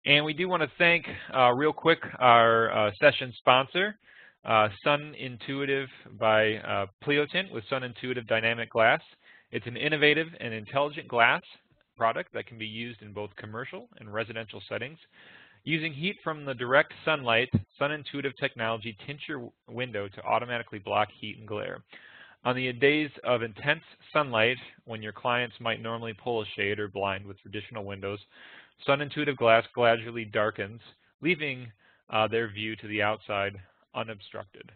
And we do want to thank, real quick, our session sponsor, Sun Intuitive by Pleotint with Sun Intuitive Dynamic Glass. It's an innovative and intelligent glass product that can be used in both commercial and residential settings. Using heat from the direct sunlight, Sun Intuitive technology tints your window to automatically block heat and glare. On the days of intense sunlight, when your clients might normally pull a shade or blind with traditional windows, Sun Intuitive glass gradually darkens, leaving their view to the outside unobstructed.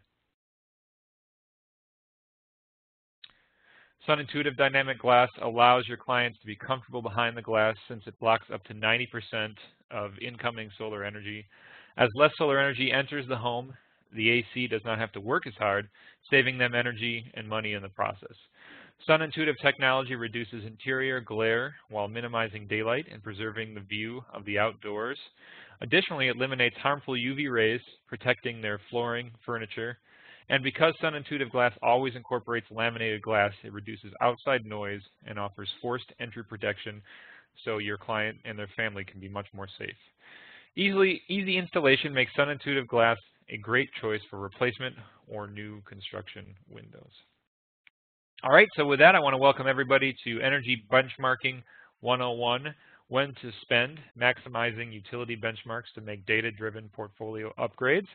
Sun Intuitive Dynamic Glass allows your clients to be comfortable behind the glass since it blocks up to 90% of incoming solar energy. As less solar energy enters the home, the AC does not have to work as hard, saving them energy and money in the process. Sun Intuitive technology reduces interior glare while minimizing daylight and preserving the view of the outdoors. Additionally, it eliminates harmful UV rays, protecting their flooring, furniture. And because Sun Intuitive glass always incorporates laminated glass, it reduces outside noise and offers forced entry protection so your client and their family can be much more safe. Easy installation makes Sun Intuitive glass a great choice for replacement or new construction windows. All right, so with that, I want to welcome everybody to Energy Benchmarking 101, When to Spend, Maximizing Utility Benchmarks to Make Data-Driven Portfolio Upgrades.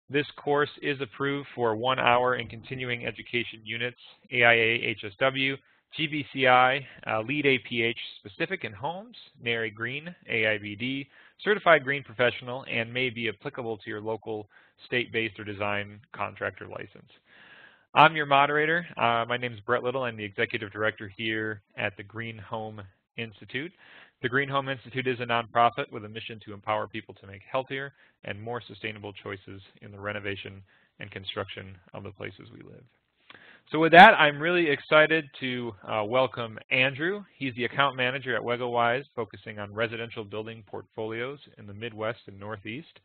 This course is approved for 1 hour in continuing education units, AIA HSW, GBCI, LEED APH specific in homes, NARI Green, AIBD, Certified Green Professional, and may be applicable to your local state-based or design contractor license. I'm your moderator. My name is Brett Little. I'm the Executive Director here at the Green Home Institute. The Green Home Institute is a nonprofit with a mission to empower people to make healthier and more sustainable choices in the renovation and construction of the places we live. So with that, I'm really excited to welcome Andrew. He's the account manager at WegoWise, focusing on residential building portfolios in the Midwest and Northeast.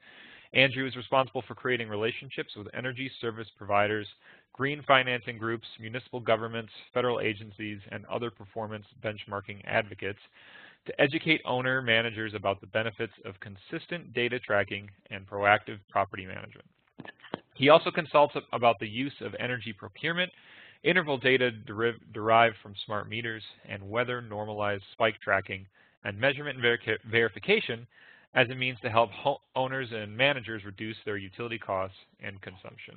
Andrew is responsible for creating relationships with energy service providers, green financing groups, municipal governments, federal agencies, and other performance benchmarking advocates to educate owner managers about the benefits of consistent data tracking and proactive property management. He also consults about the use of energy procurement, interval data derived from smart meters, and weather normalized spike tracking and measurement verification as a means to help owners and managers reduce their utility costs and consumption.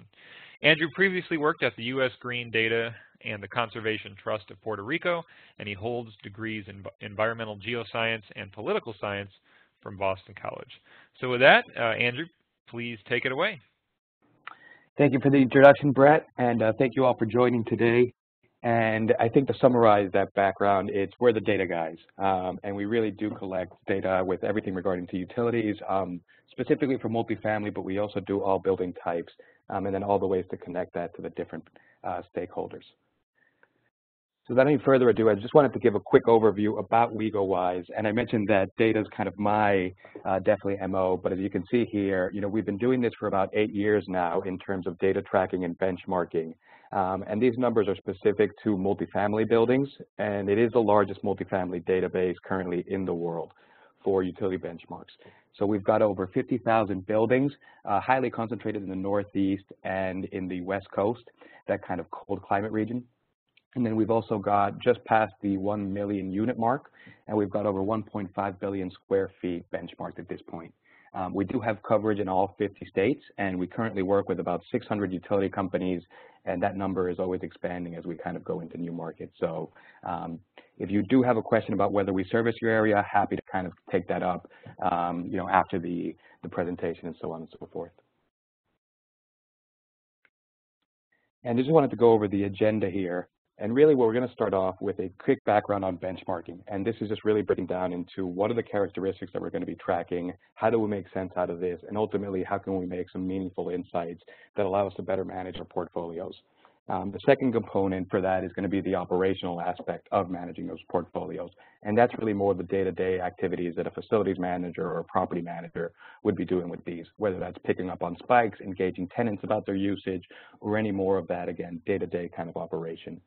Andrew previously worked at the U.S. Green Data and the Conservation Trust of Puerto Rico, and he holds degrees in environmental geoscience and political science from Boston College. So with that, Andrew, please take it away. Thank you for the introduction, Brett, and thank you all for joining today. And I think to summarize that background, we're the data guys, and we really do collect data with everything regarding to utilities, specifically for multifamily, but we also do all building types, and then all the ways to connect that to the different stakeholders. So without any further ado, I just wanted to give a quick overview about WegoWise, and I mentioned that data is kind of my definitely MO, but as you can see here, we've been doing this for about 8 years now in terms of data tracking and benchmarking. And these numbers are specific to multifamily buildings, and it is the largest multifamily database currently in the world for utility benchmarks. So we've got over 50,000 buildings, highly concentrated in the Northeast and in the West Coast, that kind of cold climate region. And then we've also got just past the 1 million unit mark, and we've got over 1.5 billion square feet benchmarked at this point. We do have coverage in all 50 states, and we currently work with about 600 utility companies, and that number is always expanding as we kind of go into new markets. So if you do have a question about whether we service your area, happy to kind of take that up, after the presentation and so on and so forth. And I just wanted to go over the agenda here. And really, we're going to start off with a quick background on benchmarking. And this is just really breaking down into what are the characteristics that we're going to be tracking, how do we make sense out of this, and ultimately, how can we make some meaningful insights that allow us to better manage our portfolios. The second component for that is going to be the operational aspect of managing those portfolios. And that's really more the day-to-day activities that a facilities manager or a property manager would be doing with these, whether that's picking up on spikes, engaging tenants about their usage, or any more of that, again, day-to-day kind of operation.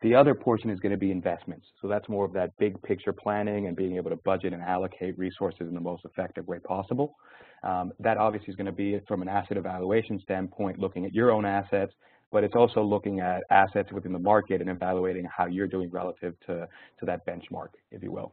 The other portion is going to be investments. So that's more of that big picture planning and being able to budget and allocate resources in the most effective way possible. That obviously is going to be from an asset evaluation standpoint, looking at your own assets, but it's also looking at assets within the market and evaluating how you're doing relative to that benchmark, if you will.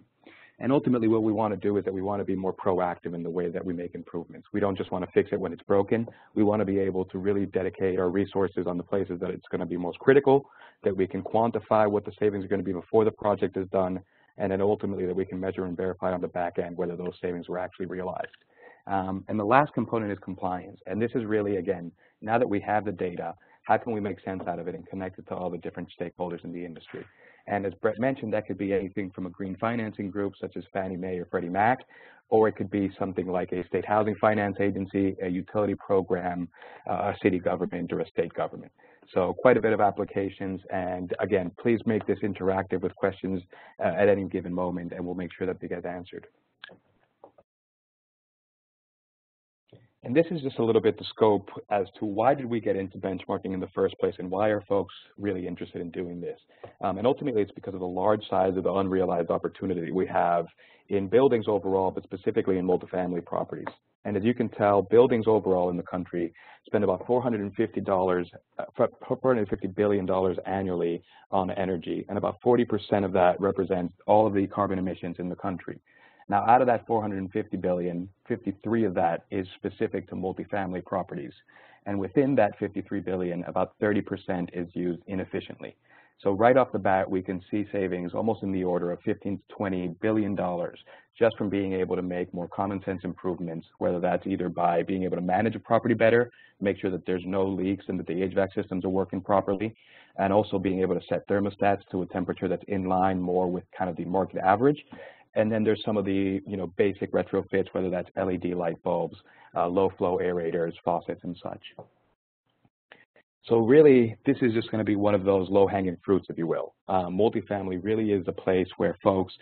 And ultimately what we want to do is that we want to be more proactive in the way that we make improvements. We don't just want to fix it when it's broken. We want to be able to really dedicate our resources on the places that it's going to be most critical, that we can quantify what the savings are going to be before the project is done, and then ultimately that we can measure and verify on the back end whether those savings were actually realized. And the last component is compliance. And this is really, again, now that we have the data, how can we make sense out of it and connect it to all the different stakeholders in the industry? And as Brett mentioned, that could be anything from a green financing group such as Fannie Mae or Freddie Mac, or it could be something like a state housing finance agency, a utility program, a city government, or a state government. So quite a bit of applications. And again, please make this interactive with questions at any given moment, and we'll make sure that they get answered. And this is just a little bit the scope as to why did we get into benchmarking in the first place, and why are folks really interested in doing this? And ultimately it's because of the large size of the unrealized opportunity we have in buildings overall, but specifically in multifamily properties. And as you can tell, buildings overall in the country spend about $450 billion annually on energy, and about 40% of that represents all of the carbon emissions in the country. Now, out of that 450 billion, 53 of that is specific to multifamily properties. And within that 53 billion, about 30% is used inefficiently. So right off the bat, we can see savings almost in the order of $15 to $20 billion just from being able to make more common sense improvements, whether that's either by being able to manage a property better, make sure that there's no leaks and that the HVAC systems are working properly, and also being able to set thermostats to a temperature that's in line more with kind of the market average. And then there's some of the basic retrofits, whether that's LED light bulbs, low flow aerators, faucets, and such. So really, this is just going to be one of those low-hanging fruits, if you will. Multifamily really is a place where folks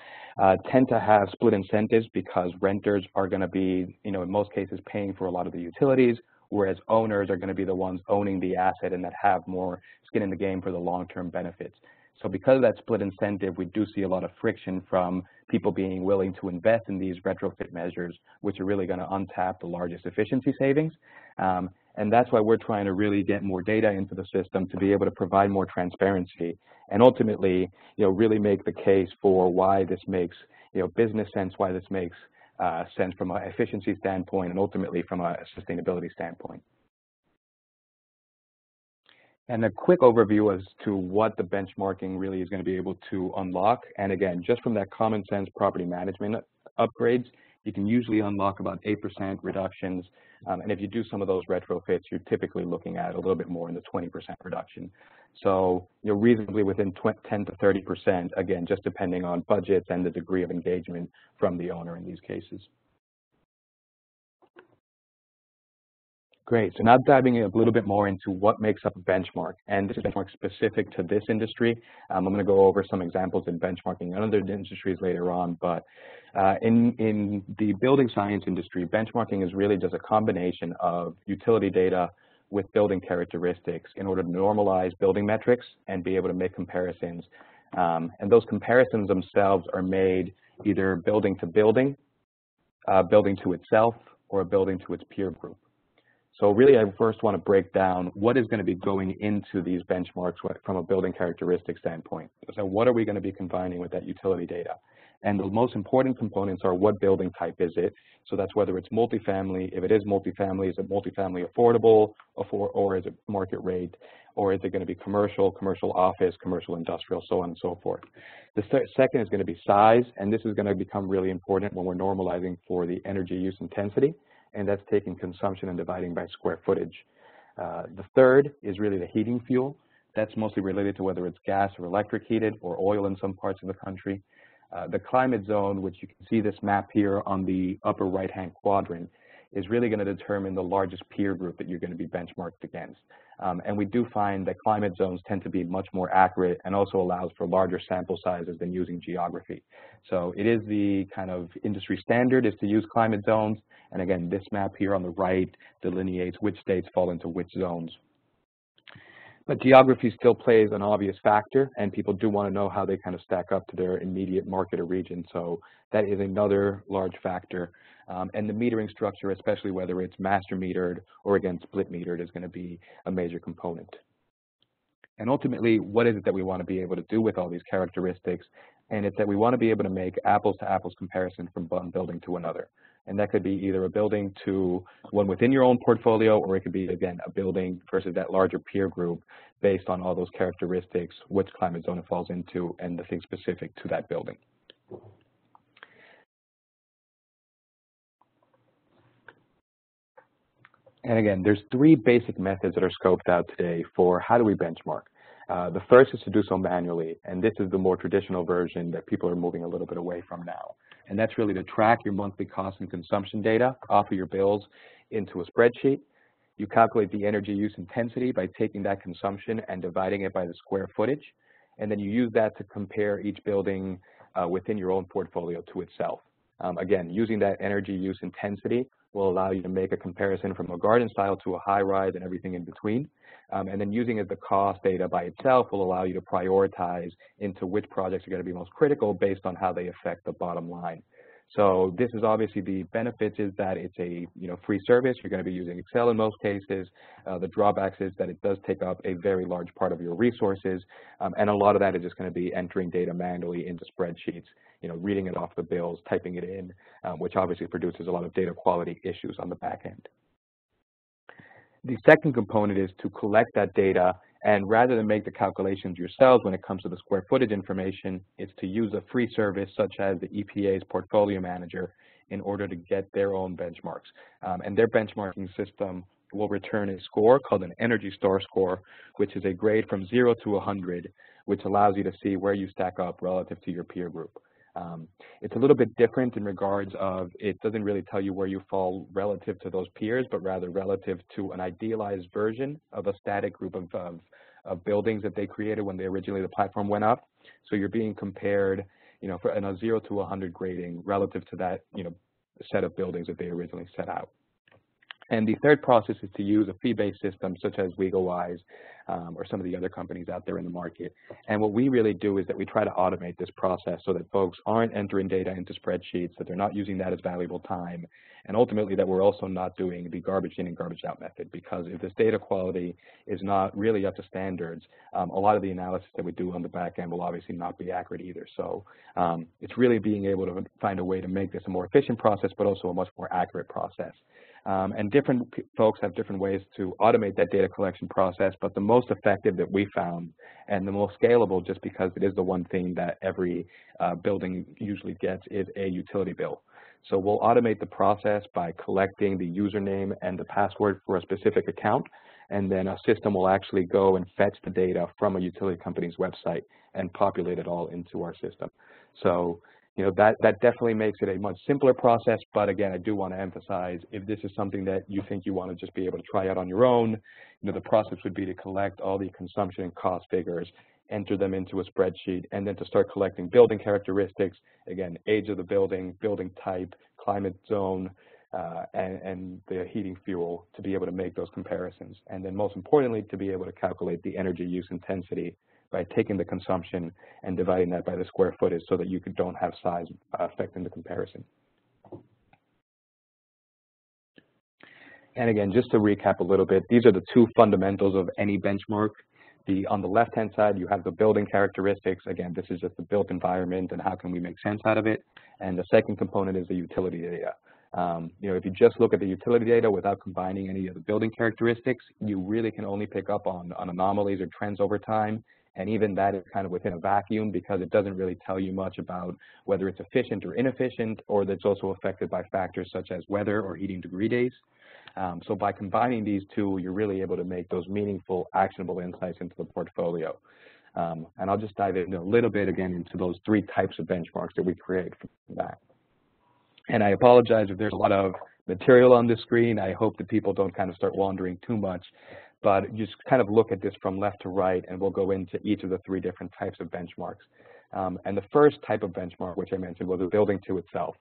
tend to have split incentives because renters are going to be, in most cases, paying for a lot of the utilities, whereas owners are going to be the ones owning the asset and that have more skin in the game for the long-term benefits. So because of that split incentive, we do see a lot of friction from people being willing to invest in these retrofit measures, which are really going to untap the largest efficiency savings. And that's why we're trying to really get more data into the system to be able to provide more transparency and ultimately, really make the case for why this makes, business sense, why this makes sense from an efficiency standpoint and ultimately from a sustainability standpoint. And a quick overview as to what the benchmarking really is going to be able to unlock. And again, just from that common sense property management upgrades, you can usually unlock about 8% reductions. And if you do some of those retrofits, you're typically looking at a little bit more in the 20% reduction. So you're reasonably within 10 to 30%, again, just depending on budgets and the degree of engagement from the owner in these cases. Great. So now diving a little bit more into what makes up a benchmark, and this is benchmark specific to this industry. I'm going to go over some examples in benchmarking in other industries later on, but in the building science industry, benchmarking is really just a combination of utility data with building characteristics in order to normalize building metrics and be able to make comparisons. And those comparisons themselves are made either building to building, building to itself, or a building to its peer group. So really, I first want to break down what is going to be going into these benchmarks from a building characteristic standpoint. So what are we going to be combining with that utility data? And the most important components are what building type is it? So that's whether it's multifamily. If it is multifamily, is it multifamily affordable, or is it market rate? Or is it going to be commercial, commercial office, commercial industrial, so on and so forth? The second is going to be size, and this is going to become really important when we're normalizing for the energy use intensity, and that's taking consumption and dividing by square footage. The third is really the heating fuel. That's mostly related to whether it's gas or electric heated or oil in some parts of the country. The climate zone, which you can see this map here on the upper right-hand quadrant, is really going to determine the largest peer group that you're going to be benchmarked against. And we do find that climate zones tend to be much more accurate and also allows for larger sample sizes than using geography. So it is the kind of industry standard is to use climate zones. And again, this map here on the right delineates which states fall into which zones. But geography still plays an obvious factor, and people do want to know how they kind of stack up to their immediate market or region. So that is another large factor. And the metering structure, especially whether it's master metered or again split metered, is going to be a major component. And ultimately, what is it that we want to be able to do with all these characteristics? And it's that we want to be able to make apples to apples comparison from one building to another. And that could be either a building to one within your own portfolio, or it could be, again, a building versus that larger peer group based on all those characteristics, which climate zone it falls into, and the things specific to that building. And again, there's three basic methods that are scoped out today for how do we benchmark. The first is to do so manually, and this is the more traditional version that people are moving a little bit away from now. And that's really to track your monthly cost and consumption data off of your bills into a spreadsheet. You calculate the energy use intensity by taking that consumption and dividing it by the square footage. And then you use that to compare each building within your own portfolio to itself. Again, using that energy use intensity will allow you to make a comparison from a garden style to a high-rise and everything in between. And then using the cost data by itself will allow you to prioritize into which projects are going to be most critical based on how they affect the bottom line. So this is obviously the benefits is that it's a free service. You're going to be using Excel in most cases. The drawbacks is that it does take up a very large part of your resources, and a lot of that is just going to be entering data manually into spreadsheets, reading it off the bills, typing it in, which obviously produces a lot of data quality issues on the back end. The second component is to collect that data, and rather than make the calculations yourselves when it comes to the square footage information, it's to use a free service such as the EPA's Portfolio Manager in order to get their own benchmarks. And their benchmarking system will return a score called an Energy Star score, which is a grade from 0 to 100, which allows you to see where you stack up relative to your peer group. It's a little bit different in regards of it doesn't really tell you where you fall relative to those peers, but rather relative to an idealized version of a static group of buildings that they created when the platform went up. So you're being compared, in a 0 to 100 grading relative to that, set of buildings that they originally set out. And the third process is to use a fee-based system such as WegoWise or some of the other companies out there in the market. And what we really do is that we try to automate this process so that folks aren't entering data into spreadsheets, that they're not using that as valuable time, and ultimately that we're also not doing the garbage in and garbage out method, because if this data quality is not really up to standards, a lot of the analysis that we do on the back end will obviously not be accurate either. So it's really being able to find a way to make this a more efficient process, but also a much more accurate process. And different folks have different ways to automate that data collection process, but the most effective that we found and the most scalable, just because it is the one thing that every building usually gets, is a utility bill. So we'll automate the process by collecting the username and the password for a specific account, and then a system will actually go and fetch the data from a utility company's website and populate it all into our system. So that definitely makes it a much simpler process, but again, I do want to emphasize, if this is something that you think you want to just be able to try out on your own, the process would be to collect all the consumption and cost figures, enter them into a spreadsheet, and then to start collecting building characteristics, again, age of the building type, climate zone, and the heating fuel to be able to make those comparisons. And then most importantly, to be able to calculate the energy use intensity by taking the consumption and dividing that by the square footage so that you don't have size affecting the comparison. And again, just to recap a little bit, these are the two fundamentals of any benchmark. On the left-hand side, you have the building characteristics. Again, this is just the built environment and how can we make sense out of it. And the second component is the utility data. If you just look at the utility data without combining any of the building characteristics, you really can only pick up on anomalies or trends over time. And even that is kind of within a vacuum, because it doesn't really tell you much about whether it's efficient or inefficient, or that's also affected by factors such as weather or heating degree days. So by combining these two, you're really able to make those meaningful, actionable insights into the portfolio. And I'll just dive in a little bit again into those three types of benchmarks that we create from that. And I apologize if there's a lot of material on the screen. I hope that people don't kind of start wandering too much. But just kind of look at this from left to right, and we'll go into each of the three different types of benchmarks. And the first type of benchmark, which I mentioned, was a building to itself.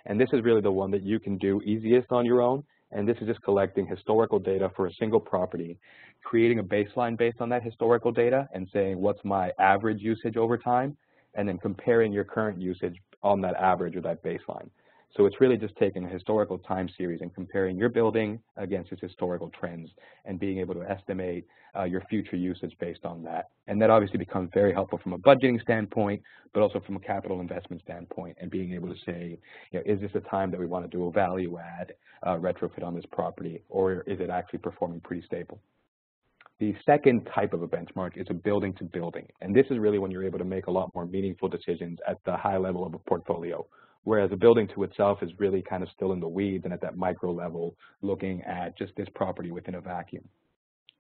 And this is really the one that you can do easiest on your own. And this is just collecting historical data for a single property, creating a baseline based on that historical data and saying what's my average usage over time, and then comparing your current usage on that average or that baseline. So it's really just taking a historical time series and comparing your building against its historical trends and being able to estimate your future usage based on that. And that obviously becomes very helpful from a budgeting standpoint, but also from a capital investment standpoint, and being able to say, is this a time that we want to do a value add retrofit on this property, or is it actually performing pretty stable? The second type of a benchmark is a building to building. And this is really when you're able to make a lot more meaningful decisions at the high level of a portfolio. Whereas a building to itself is really kind of still in the weeds and at that micro level, looking at just this property within a vacuum.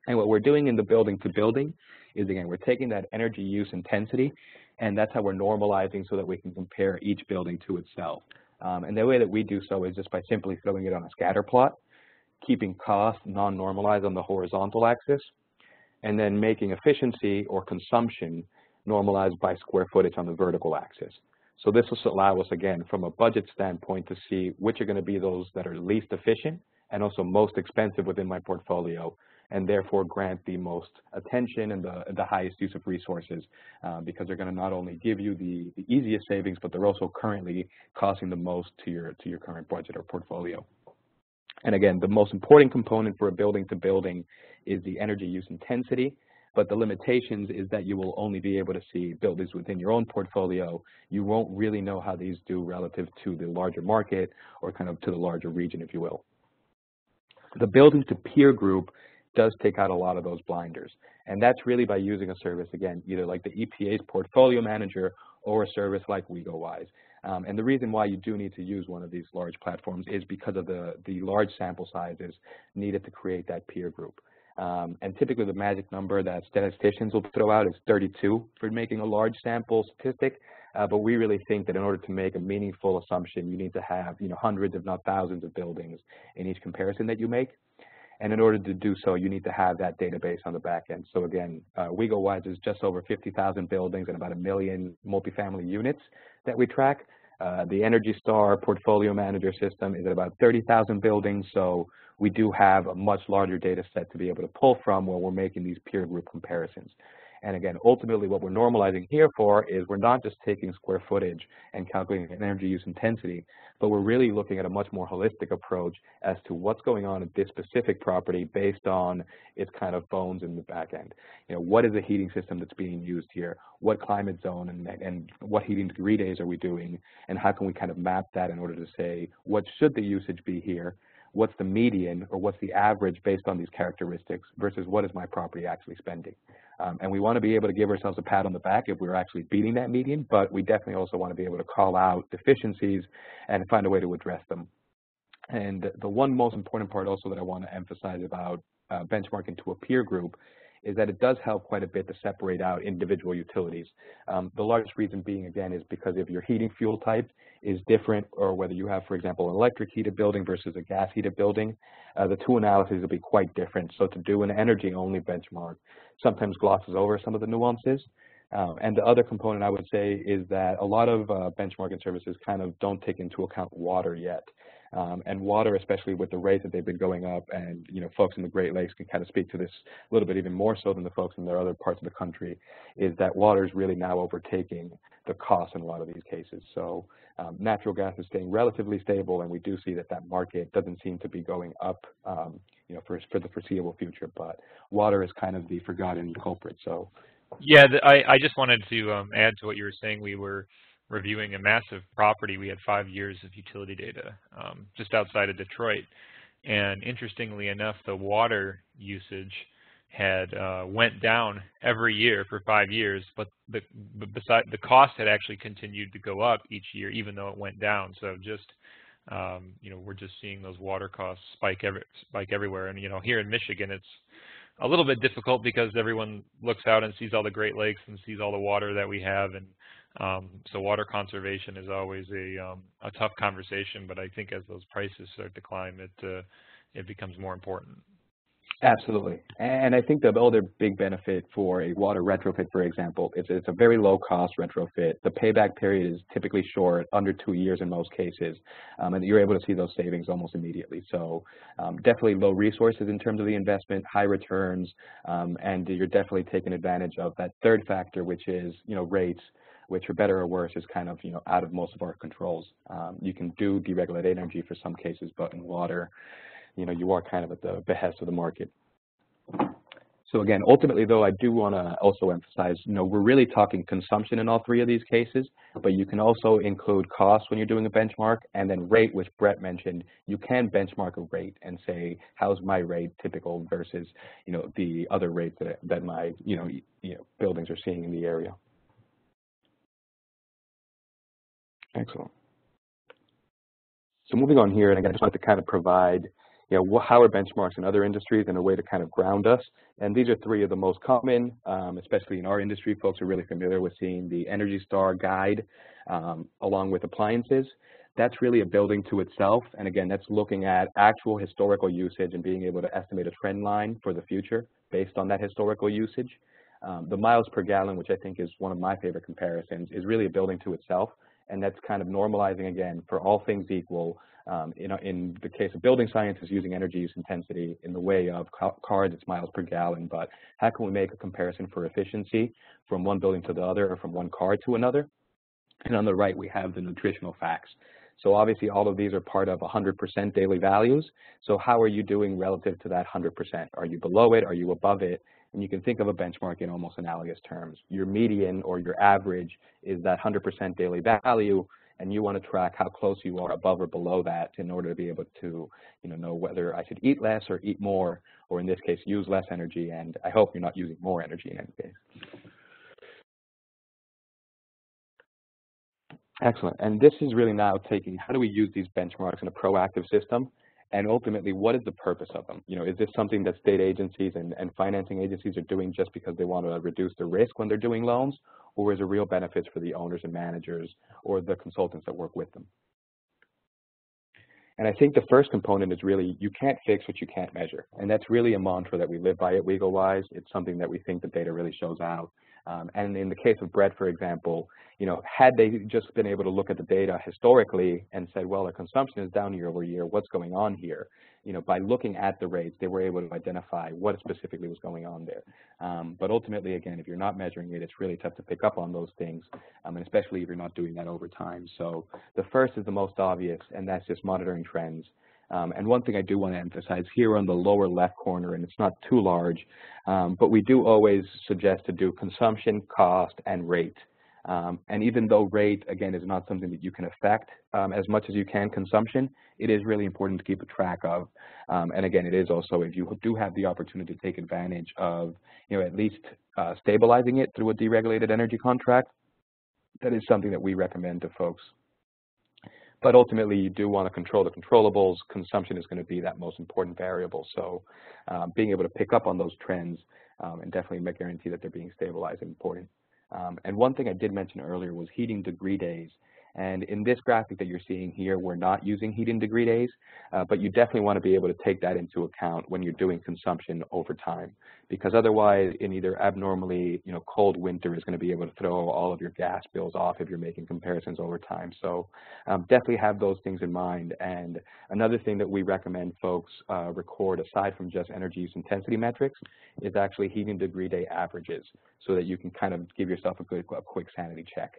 And what we're doing in the building to building is, again, we're taking that energy use intensity, and that's how we're normalizing so that we can compare each building to itself. And the way that we do so is just by simply throwing it on a scatter plot, keeping cost non-normalized on the horizontal axis, and then making efficiency or consumption normalized by square footage on the vertical axis. So this will allow us, again, from a budget standpoint, to see which are going to be those that are least efficient and also most expensive within my portfolio, and therefore grant the most attention and the highest use of resources, because they're going to not only give you the easiest savings, but they're also currently costing the most to your current budget or portfolio. And again, the most important component for a building to building is the energy use intensity. But the limitations is that you will only be able to see buildings within your own portfolio. You won't really know how these do relative to the larger market or kind of to the larger region, if you will. The building to peer group does take out a lot of those blinders. And that's really by using a service, again, either like the EPA's Portfolio Manager or a service like WegoWise. And the reason why you do need to use one of these large platforms is because of the large sample sizes needed to create that peer group. And typically the magic number that statisticians will throw out is 32 for making a large sample statistic. But we really think that in order to make a meaningful assumption, you need to have hundreds, if not thousands, of buildings in each comparison that you make. And in order to do so, you need to have that database on the back end. So again, WegoWise is just over 50,000 buildings and about 1 million multifamily units that we track. The Energy Star Portfolio Manager system is at about 30,000 buildings, so we do have a much larger data set to be able to pull from when we're making these peer group comparisons. And again, ultimately what we're normalizing here for is we're not just taking square footage and calculating energy use intensity, but we're really looking at a much more holistic approach as to what's going on at this specific property based on its kind of bones in the back end. What is the heating system that's being used here? What climate zone and what heating degree days are we doing? And how can we kind of map that in order to say, what should the usage be here? What's the median or what's the average based on these characteristics versus what is my property actually spending? And we want to be able to give ourselves a pat on the back if we're actually beating that median, but we definitely also want to be able to call out deficiencies and find a way to address them. And the one most important part also that I want to emphasize about benchmarking to a peer group is that it does help quite a bit to separate out individual utilities. The largest reason being, again, is because if your heating fuel type is different, or whether you have, for example, an electric heated building versus a gas heated building, the two analyses will be quite different. So to do an energy only benchmark sometimes glosses over some of the nuances. And the other component I would say is that a lot of benchmarking services kind of don't take into account water yet. And water, especially with the rates that they've been going up, and folks in the Great Lakes can kind of speak to this a little bit even more so than the folks in their other parts of the country, is that water is really now overtaking the cost in a lot of these cases. So natural gas is staying relatively stable, and we do see that that market doesn't seem to be going up for the foreseeable future. But water is kind of the forgotten culprit. So yeah, I just wanted to add to what you were saying. We were reviewing a massive property. We had 5 years of utility data just outside of Detroit. And interestingly enough, the water usage had went down every year for 5 years, but the cost had actually continued to go up each year, even though it went down. So just we're just seeing those water costs spike everywhere. And here in Michigan, it's a little bit difficult because everyone looks out and sees all the Great Lakes and sees all the water that we have, and so water conservation is always a tough conversation. But I think as those prices start to climb, it becomes more important. Absolutely. And I think the other big benefit for a water retrofit, for example, is it's a very low-cost retrofit. The payback period is typically short, under 2 years in most cases, and you're able to see those savings almost immediately. So definitely low resources in terms of the investment, high returns, and you're definitely taking advantage of that third factor, which is, rates, which for better or worse is kind of, out of most of our controls. You can do deregulated energy for some cases, but in water, you are kind of at the behest of the market. So again, ultimately though, I do want to also emphasize, we're really talking consumption in all three of these cases, but you can also include cost when you're doing a benchmark, and then rate, which Brett mentioned. You can benchmark a rate and say, how's my rate typical versus, the other rates that my, buildings are seeing in the area. Excellent. So moving on here, and again, I just wanted to kind of provide how are benchmarks in other industries and a way to kind of ground us. And these are three of the most common, especially in our industry. Folks are really familiar with seeing the Energy Star guide along with appliances. That's really a building to itself. And again, that's looking at actual historical usage and being able to estimate a trend line for the future based on that historical usage. The miles per gallon, which I think is one of my favorite comparisons, is really a building to itself. And that's kind of normalizing, again, for all things equal. In the case of building science, is using energy use intensity. In the way of cars, it's miles per gallon. But how can we make a comparison for efficiency from one building to the other or from one car to another? And on the right, we have the nutritional facts. So obviously, all of these are part of 100% daily values. So how are you doing relative to that 100%? Are you below it? Are you above it? And you can think of a benchmark in almost analogous terms. Your median or your average is that 100% daily value, and you want to track how close you are above or below that in order to be able to know whether I should eat less or eat more, or in this case, use less energy. And I hope you're not using more energy in any case. Excellent. And this is really now taking, how do we use these benchmarks in a proactive system? And ultimately, what is the purpose of them? Is this something that state agencies and financing agencies are doing just because they want to reduce the risk when they're doing loans? Or is there real benefits for the owners and managers or the consultants that work with them? And I think the first component is really, you can't fix what you can't measure. And that's really a mantra that we live by at WegoWise. It's something that we think the data really shows out. And in the case of Brett, for example, had they just been able to look at the data historically and said, well, our consumption is down year over year, what's going on here? By looking at the rates, they were able to identify what specifically was going on there. But ultimately, again, if you're not measuring it, it's really tough to pick up on those things, and especially if you're not doing that over time. So the first is the most obvious, and that's just monitoring trends. And one thing I do want to emphasize here on the lower left corner, and it's not too large, but we do always suggest to do consumption, cost, and rate. And even though rate, again, is not something that you can affect as much as you can consumption, it is really important to keep a track of. And again, it is also, if you do have the opportunity to take advantage of, at least stabilizing it through a deregulated energy contract, that is something that we recommend to folks. But ultimately, you do want to control the controllables. Consumption is going to be that most important variable. So being able to pick up on those trends and definitely make guarantee that they're being stabilized is important. And one thing I did mention earlier was heating degree days. And in this graphic that you're seeing here, we're not using heating degree days, but you definitely want to be able to take that into account when you're doing consumption over time, because otherwise, in either abnormally, cold winter is going to be able to throw all of your gas bills off if you're making comparisons over time. So definitely have those things in mind. And another thing that we recommend folks record, aside from just energy use intensity metrics, is actually heating degree day averages, so that you can kind of give yourself a quick sanity check.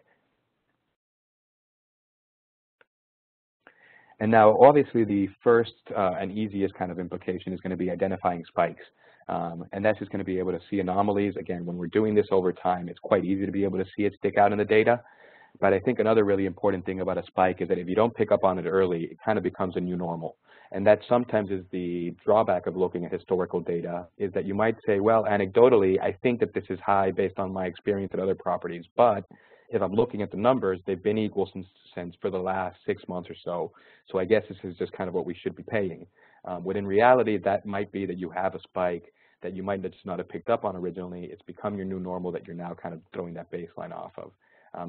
And now, obviously, the first and easiest kind of implication is going to be identifying spikes. And that's just going to be able to see anomalies. Again, when we're doing this over time, it's quite easy to be able to see it stick out in the data. But I think another really important thing about a spike is that if you don't pick up on it early, it kind of becomes a new normal. And that sometimes is the drawback of looking at historical data, is that you might say, well, anecdotally, I think that this is high based on my experience at other properties. But if I'm looking at the numbers, they've been equal since for the last 6 months or so. So I guess this is just kind of what we should be paying. When in reality, that might be that you have a spike that you might just not have picked up on originally. It's become your new normal that you're now kind of throwing that baseline off of.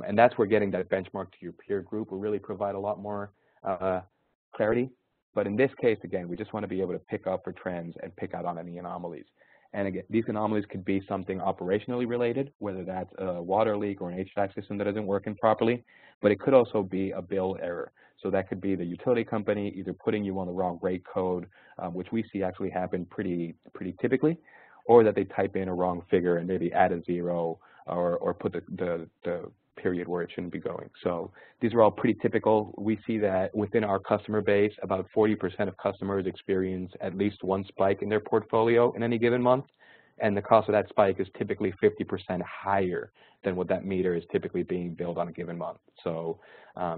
And that's where getting that benchmark to your peer group will really provide a lot more clarity But in this case, again, we just want to be able to pick up for trends and pick out on any anomalies. And again, these anomalies could be something operationally related, whether that's a water leak or an HVAC system that isn't working properly, but it could also be a bill error. So that could be the utility company either putting you on the wrong rate code, which we see actually happen pretty typically, or that they type in a wrong figure and maybe add a zero or put the period where it shouldn't be going. So these are all pretty typical. We see that within our customer base, about 40% of customers experience at least one spike in their portfolio in any given month, and the cost of that spike is typically 50% higher than what that meter is typically being billed on a given month. So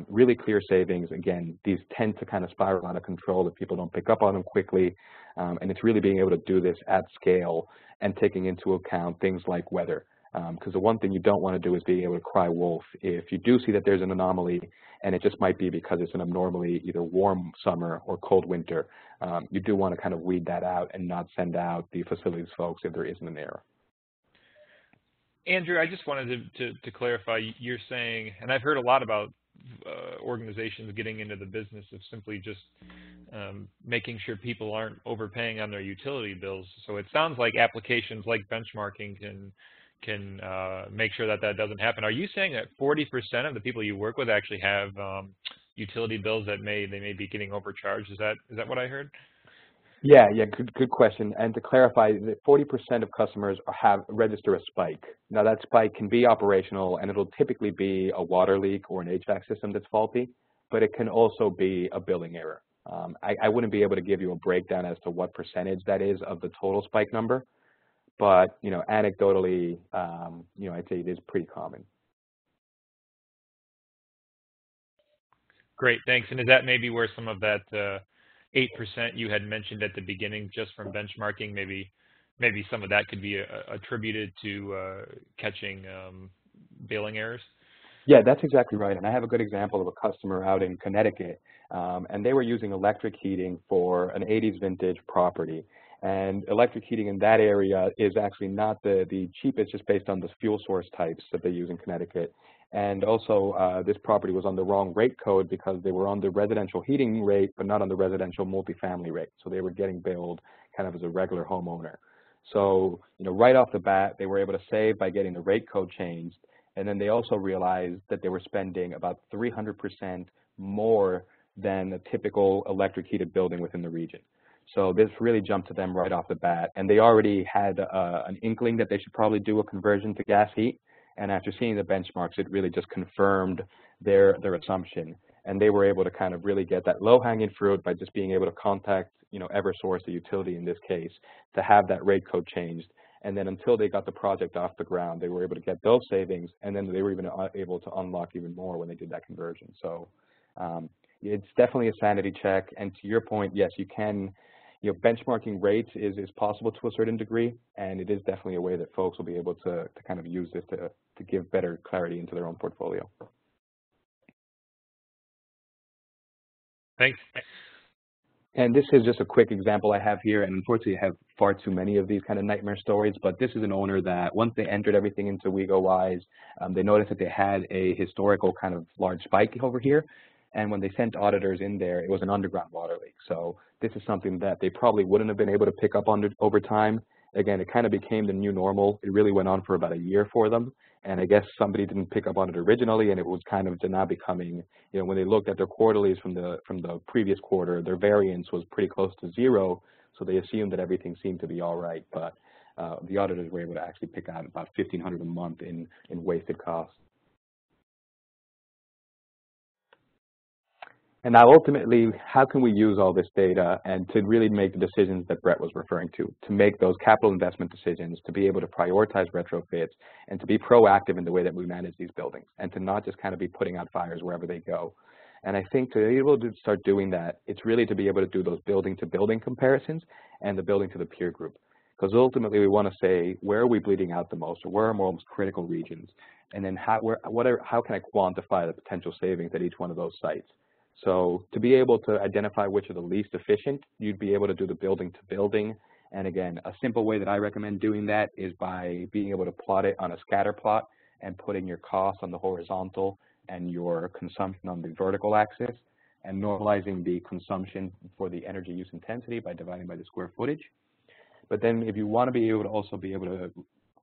really clear savings. Again, these tend to kind of spiral out of control if people don't pick up on them quickly, and it's really being able to do this at scale and taking into account things like weather. Because the one thing you don't want to do is being able to cry wolf. If you do see that there's an anomaly, and it just might be because it's an abnormally either warm summer or cold winter, you do want to kind of weed that out and not send out the facilities folks if there isn't an error. Andrew, I just wanted to clarify, you're saying, and I've heard a lot about organizations getting into the business of simply just making sure people aren't overpaying on their utility bills. So it sounds like applications like benchmarking can make sure that that doesn't happen. Are you saying that 40% of the people you work with actually have utility bills that they may be getting overcharged? Is that what I heard? Yeah, good question. And to clarify, that 40% of customers register a spike. Now that spike can be operational, and it'll typically be a water leak or an HVAC system that's faulty, but it can also be a billing error. I wouldn't be able to give you a breakdown as to what percentage that is of the total spike number. But, anecdotally, I'd say it is pretty common. Great, thanks. And is that maybe where some of that 8% you had mentioned at the beginning, just from benchmarking, maybe some of that could be attributed to catching billing errors? Yeah, that's exactly right. And I have a good example of a customer out in Connecticut, and they were using electric heating for an 80s vintage property. And electric heating in that area is actually not the cheapest, just based on the fuel source types that they use in Connecticut. And also, this property was on the wrong rate code because they were on the residential heating rate, but not on the residential multifamily rate. So they were getting billed kind of as a regular homeowner. So, right off the bat, they were able to save by getting the rate code changed. And then they also realized that they were spending about 300% more than a typical electric heated building within the region. So this really jumped to them right off the bat, and they already had an inkling that they should probably do a conversion to gas heat. And after seeing the benchmarks, it really just confirmed their assumption, and they were able to kind of really get that low-hanging fruit by just being able to contact, Eversource, the utility in this case, to have that rate code changed. And then until they got the project off the ground, they were able to get those savings, and then they were even able to unlock even more when they did that conversion. So it's definitely a sanity check. And to your point, yes, you can. Benchmarking rates is possible to a certain degree, and it is definitely a way that folks will be able to kind of use this to give better clarity into their own portfolio. Thanks. And this is just a quick example I have here, and unfortunately I have far too many of these kind of nightmare stories, but this is an owner that once they entered everything into WegoWise, they noticed that they had a historical kind of large spike over here. And when they sent auditors in there, it was an underground water leak. So this is something that they probably wouldn't have been able to pick up on over time. Again, it kind of became the new normal. It really went on for about a year for them. And I guess somebody didn't pick up on it originally, and it was kind of now becoming, when they looked at their quarterlies from the previous quarter, their variance was pretty close to zero. So they assumed that everything seemed to be all right. But the auditors were able to actually pick out about $1,500 a month in wasted costs. And now ultimately, how can we use all this data and to really make the decisions that Brett was referring to make those capital investment decisions, to be able to prioritize retrofits, and to be proactive in the way that we manage these buildings, and to not just kind of be putting out fires wherever they go. And I think to be able to start doing that, it's really to be able to do those building-to-building comparisons and the building to the peer group. Because ultimately, we want to say, where are we bleeding out the most, or where are our most critical regions? And then how can I quantify the potential savings at each one of those sites? So to be able to identify which are the least efficient, you'd be able to do the building to building. And again, a simple way that I recommend doing that is by being able to plot it on a scatter plot and putting your costs on the horizontal and your consumption on the vertical axis. and normalizing the consumption for the energy use intensity by dividing by the square footage. But then if you want to be able to also be able to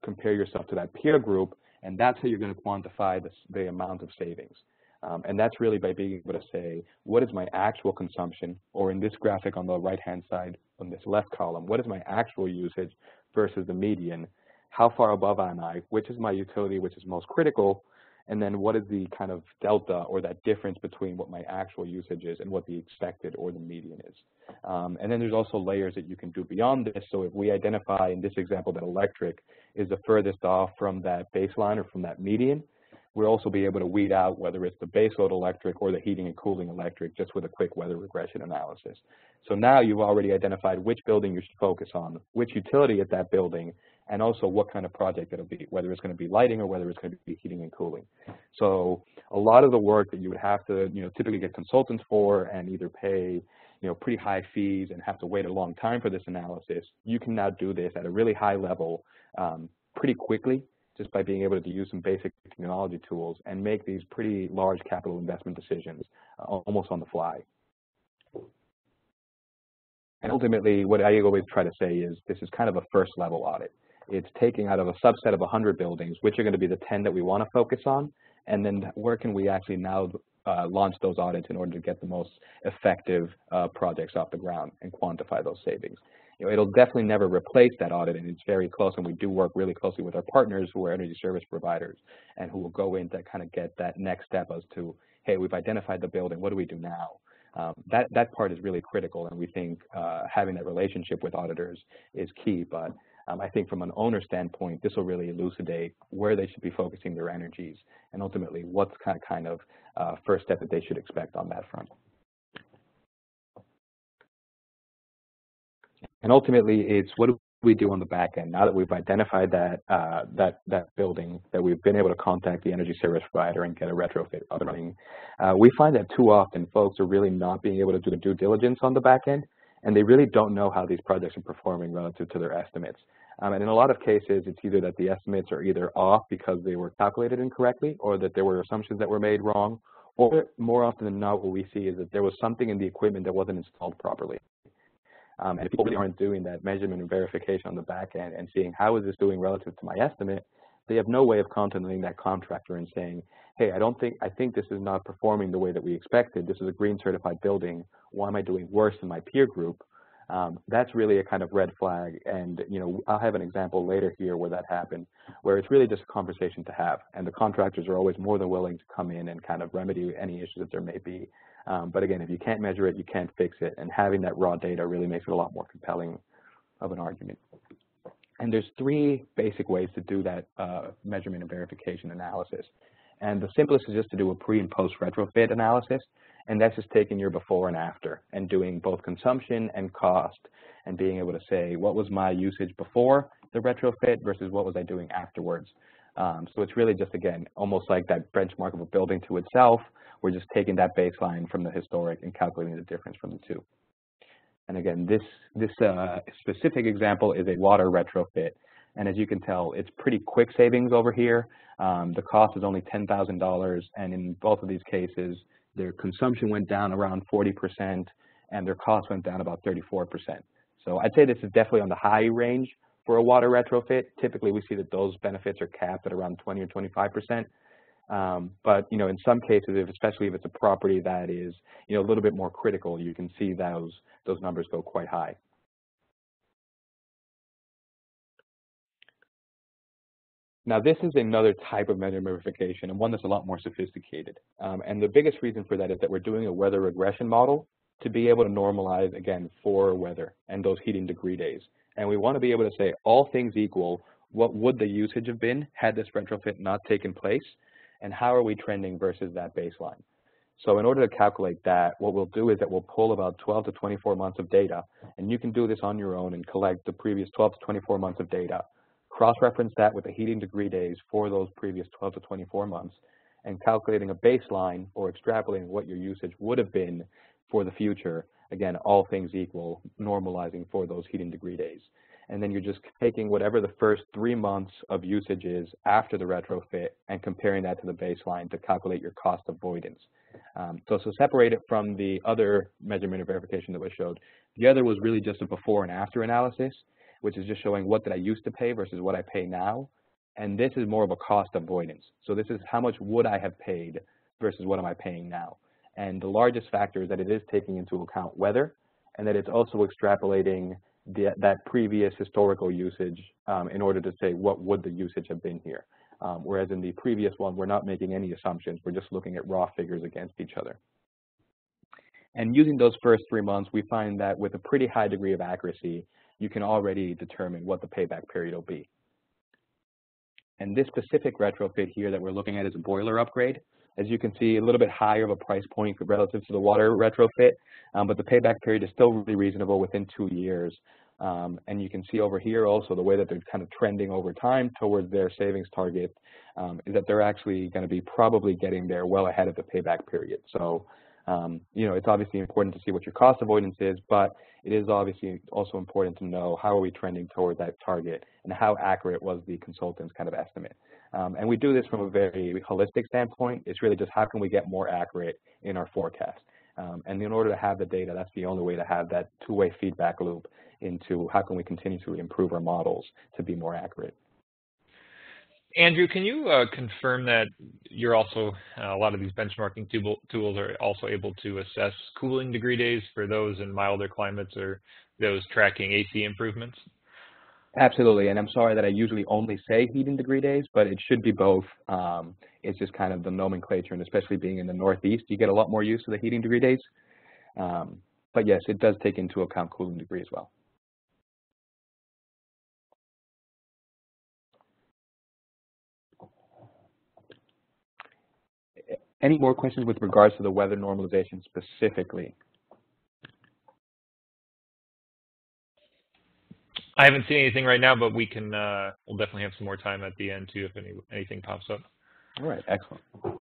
compare yourself to that peer group, and that's how you're going to quantify the amount of savings. And that's really by being able to say, what is my actual consumption, or in this graphic on the right-hand side, on this left column, what is my actual usage versus the median? How far above am I? Which is my utility, which is most critical? And then what is the kind of delta or that difference between what my actual usage is and what the expected or the median is? And then there's also layers that you can do beyond this. So if we identify in this example that electric is the furthest off from that baseline or from that median, we'll also be able to weed out whether it's the baseload electric or the heating and cooling electric just with a quick weather regression analysis. So now you've already identified which building you should focus on, which utility at that building, and also what kind of project it'll be, whether it's going to be lighting or whether it's going to be heating and cooling. So a lot of the work that you would have to, typically get consultants for and either pay, pretty high fees and have to wait a long time for this analysis, you can now do this at a really high level pretty quickly just by being able to use some basic technology tools and make these pretty large capital investment decisions almost on the fly. And ultimately, what I always try to say is this is kind of a first level audit. It's taking out of a subset of 100 buildings, which are going to be the 10 that we want to focus on, and then where can we actually now launch those audits in order to get the most effective projects off the ground and quantify those savings. It'll definitely never replace that audit, and it's very close, and we do work really closely with our partners who are energy service providers and who will go in to kind of get that next step as to, hey, we've identified the building, what do we do now? That part is really critical, and we think having that relationship with auditors is key. But I think from an owner standpoint, this will really elucidate where they should be focusing their energies and ultimately what's kind of first step that they should expect on that front. And ultimately, it's what do we do on the back end now that we've identified that that building, that we've been able to contact the energy service provider and get a retrofit up and running. We find that too often folks are really not being able to do the due diligence on the back end, and they really don't know how these projects are performing relative to their estimates. And in a lot of cases, it's either that the estimates are either off because they were calculated incorrectly, or that there were assumptions that were made wrong, or more often than not, what we see is that there was something in the equipment that wasn't installed properly. And if people really aren't doing that measurement and verification on the back end and seeing how is this doing relative to my estimate, they have no way of contacting that contractor and saying, hey, I think this is not performing the way that we expected. This is a green certified building. Why am I doing worse than my peer group? That's really a kind of red flag. And I'll have an example later here where that happened, where it's really just a conversation to have. And the contractors are always more than willing to come in and kind of remedy any issues that there may be. But again, if you can't measure it, you can't fix it. And having that raw data really makes it a lot more compelling of an argument. And there's three basic ways to do that measurement and verification analysis. And the simplest is just to do a pre and post retrofit analysis. And that's just taking your before and after and doing both consumption and cost and being able to say, what was my usage before the retrofit versus what was I doing afterwards? So it's really just, again, almost like that benchmark of a building to itself. We're just taking that baseline from the historic and calculating the difference from the two. And again, this specific example is a water retrofit. And as you can tell, it's pretty quick savings over here. The cost is only $10,000. And in both of these cases, their consumption went down around 40% and their cost went down about 34%. So I'd say this is definitely on the high range for a water retrofit. Typically, we see that those benefits are capped at around 20 or 25%. But in some cases, especially if it's a property that is a little bit more critical, you can see those numbers go quite high. Now, this is another type of measurement verification and one that's a lot more sophisticated. And the biggest reason for that is that we're doing a weather regression model to be able to normalize, again, for weather and those heating degree days. And we want to be able to say, all things equal, what would the usage have been had this retrofit not taken place? And how are we trending versus that baseline? So in order to calculate that, what we'll do is that we'll pull about 12 to 24 months of data. And you can do this on your own and collect the previous 12 to 24 months of data. Cross-reference that with the heating degree days for those previous 12 to 24 months, and calculating a baseline or extrapolating what your usage would have been for the future, again, all things equal, normalizing for those heating degree days. And then you're just taking whatever the first 3 months of usage is after the retrofit and comparing that to the baseline to calculate your cost avoidance. So separate it from the other measurement and verification that was showed. The other was really just a before and after analysis, which is just showing what did I used to pay versus what I pay now. And this is more of a cost avoidance. So this is how much would I have paid versus what am I paying now. And the largest factor is that it is taking into account weather, and that it's also extrapolating that previous historical usage in order to say what would the usage have been here. Whereas in the previous one, we're not making any assumptions. We're just looking at raw figures against each other. And using those first 3 months, we find that with a pretty high degree of accuracy, you can already determine what the payback period will be. And this specific retrofit here that we're looking at is a boiler upgrade. As you can see, a little bit higher of a price point relative to the water retrofit, but the payback period is still really reasonable within 2 years. And you can see over here also the way that they're kind of trending over time towards their savings target is that they're actually going to be probably getting there well ahead of the payback period. So, you know, it's obviously important to see what your cost avoidance is, but it is obviously also important to know how are we trending toward that target and how accurate was the consultant's kind of estimate. And we do this from a very holistic standpoint. It's really just how can we get more accurate in our forecast. And in order to have the data, that's the only way to have that two-way feedback loop into how can we continue to improve our models to be more accurate. Andrew, can you confirm that you're also, a lot of these benchmarking tools are also able to assess cooling degree days for those in milder climates or those tracking AC improvements? Absolutely, and I'm sorry that I usually only say heating degree days, but it should be both. It's just kind of the nomenclature, and especially being in the Northeast, you get a lot more use of the heating degree days. But yes, it does take into account cooling degree as well. Any more questions with regards to the weather normalization specifically? I haven't seen anything right now, but we can, we'll definitely have some more time at the end too if anything pops up. All right, excellent. And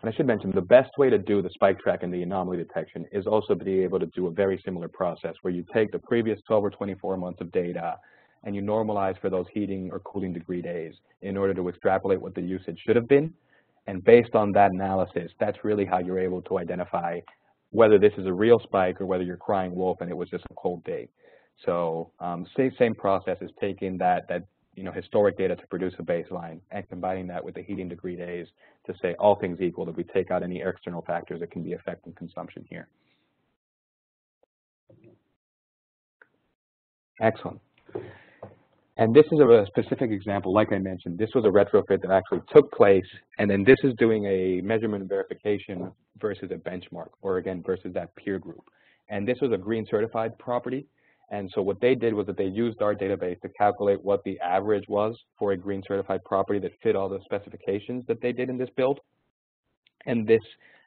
I should mention the best way to do the spike track and the anomaly detection is also to be able to do a very similar process where you take the previous 12 or 24 months of data and you normalize for those heating or cooling degree days in order to extrapolate what the usage should have been. And based on that analysis, that's really how you're able to identify whether this is a real spike or whether you're crying wolf and it was just a cold day. So same process is taking that historic data to produce a baseline and combining that with the heating degree days to say all things equal that we take out any external factors that can be affecting consumption here. Excellent. And this is a specific example, like I mentioned, this was a retrofit that actually took place, and then this is doing a measurement and verification versus a benchmark, or again, versus that peer group. And this was a green certified property. And so what they did was that they used our database to calculate what the average was for a green certified property that fit all the specifications that they did in this build. And this,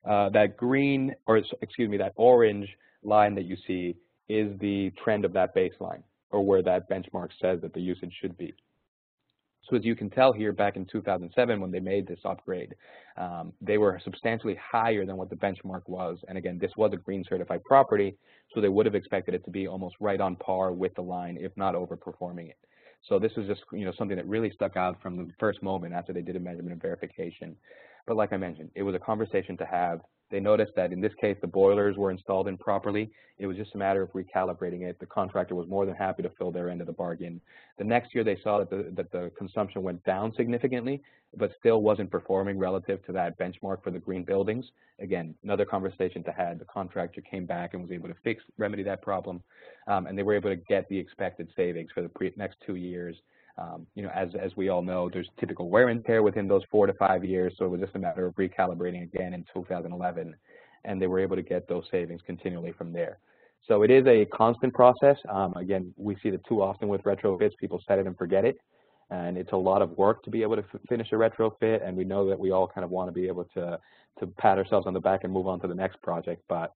that green, or excuse me, that orange line that you see is the trend of that baseline, or where that benchmark says that the usage should be. So as you can tell here, back in 2007 when they made this upgrade, they were substantially higher than what the benchmark was. And again, this was a green certified property, so they would have expected it to be almost right on par with the line, if not overperforming it. So this is just something that really stuck out from the first moment after they did a measurement and verification. But like I mentioned, it was a conversation to have. They noticed that in this case, the boilers were installed improperly. It was just a matter of recalibrating it. The contractor was more than happy to fill their end of the bargain. The next year, they saw that the consumption went down significantly, but still wasn't performing relative to that benchmark for the green buildings. Again, another conversation to have. The contractor came back and was able to remedy that problem, and they were able to get the expected savings for the next 2 years. As we all know, there's typical wear and tear within those 4 to 5 years, so it was just a matter of recalibrating again in 2011, and they were able to get those savings continually from there. So it is a constant process. Again, we see that too often with retrofits, people set it and forget it, and it's a lot of work to be able to finish a retrofit, and we know that we all kind of want to be able to pat ourselves on the back and move on to the next project, but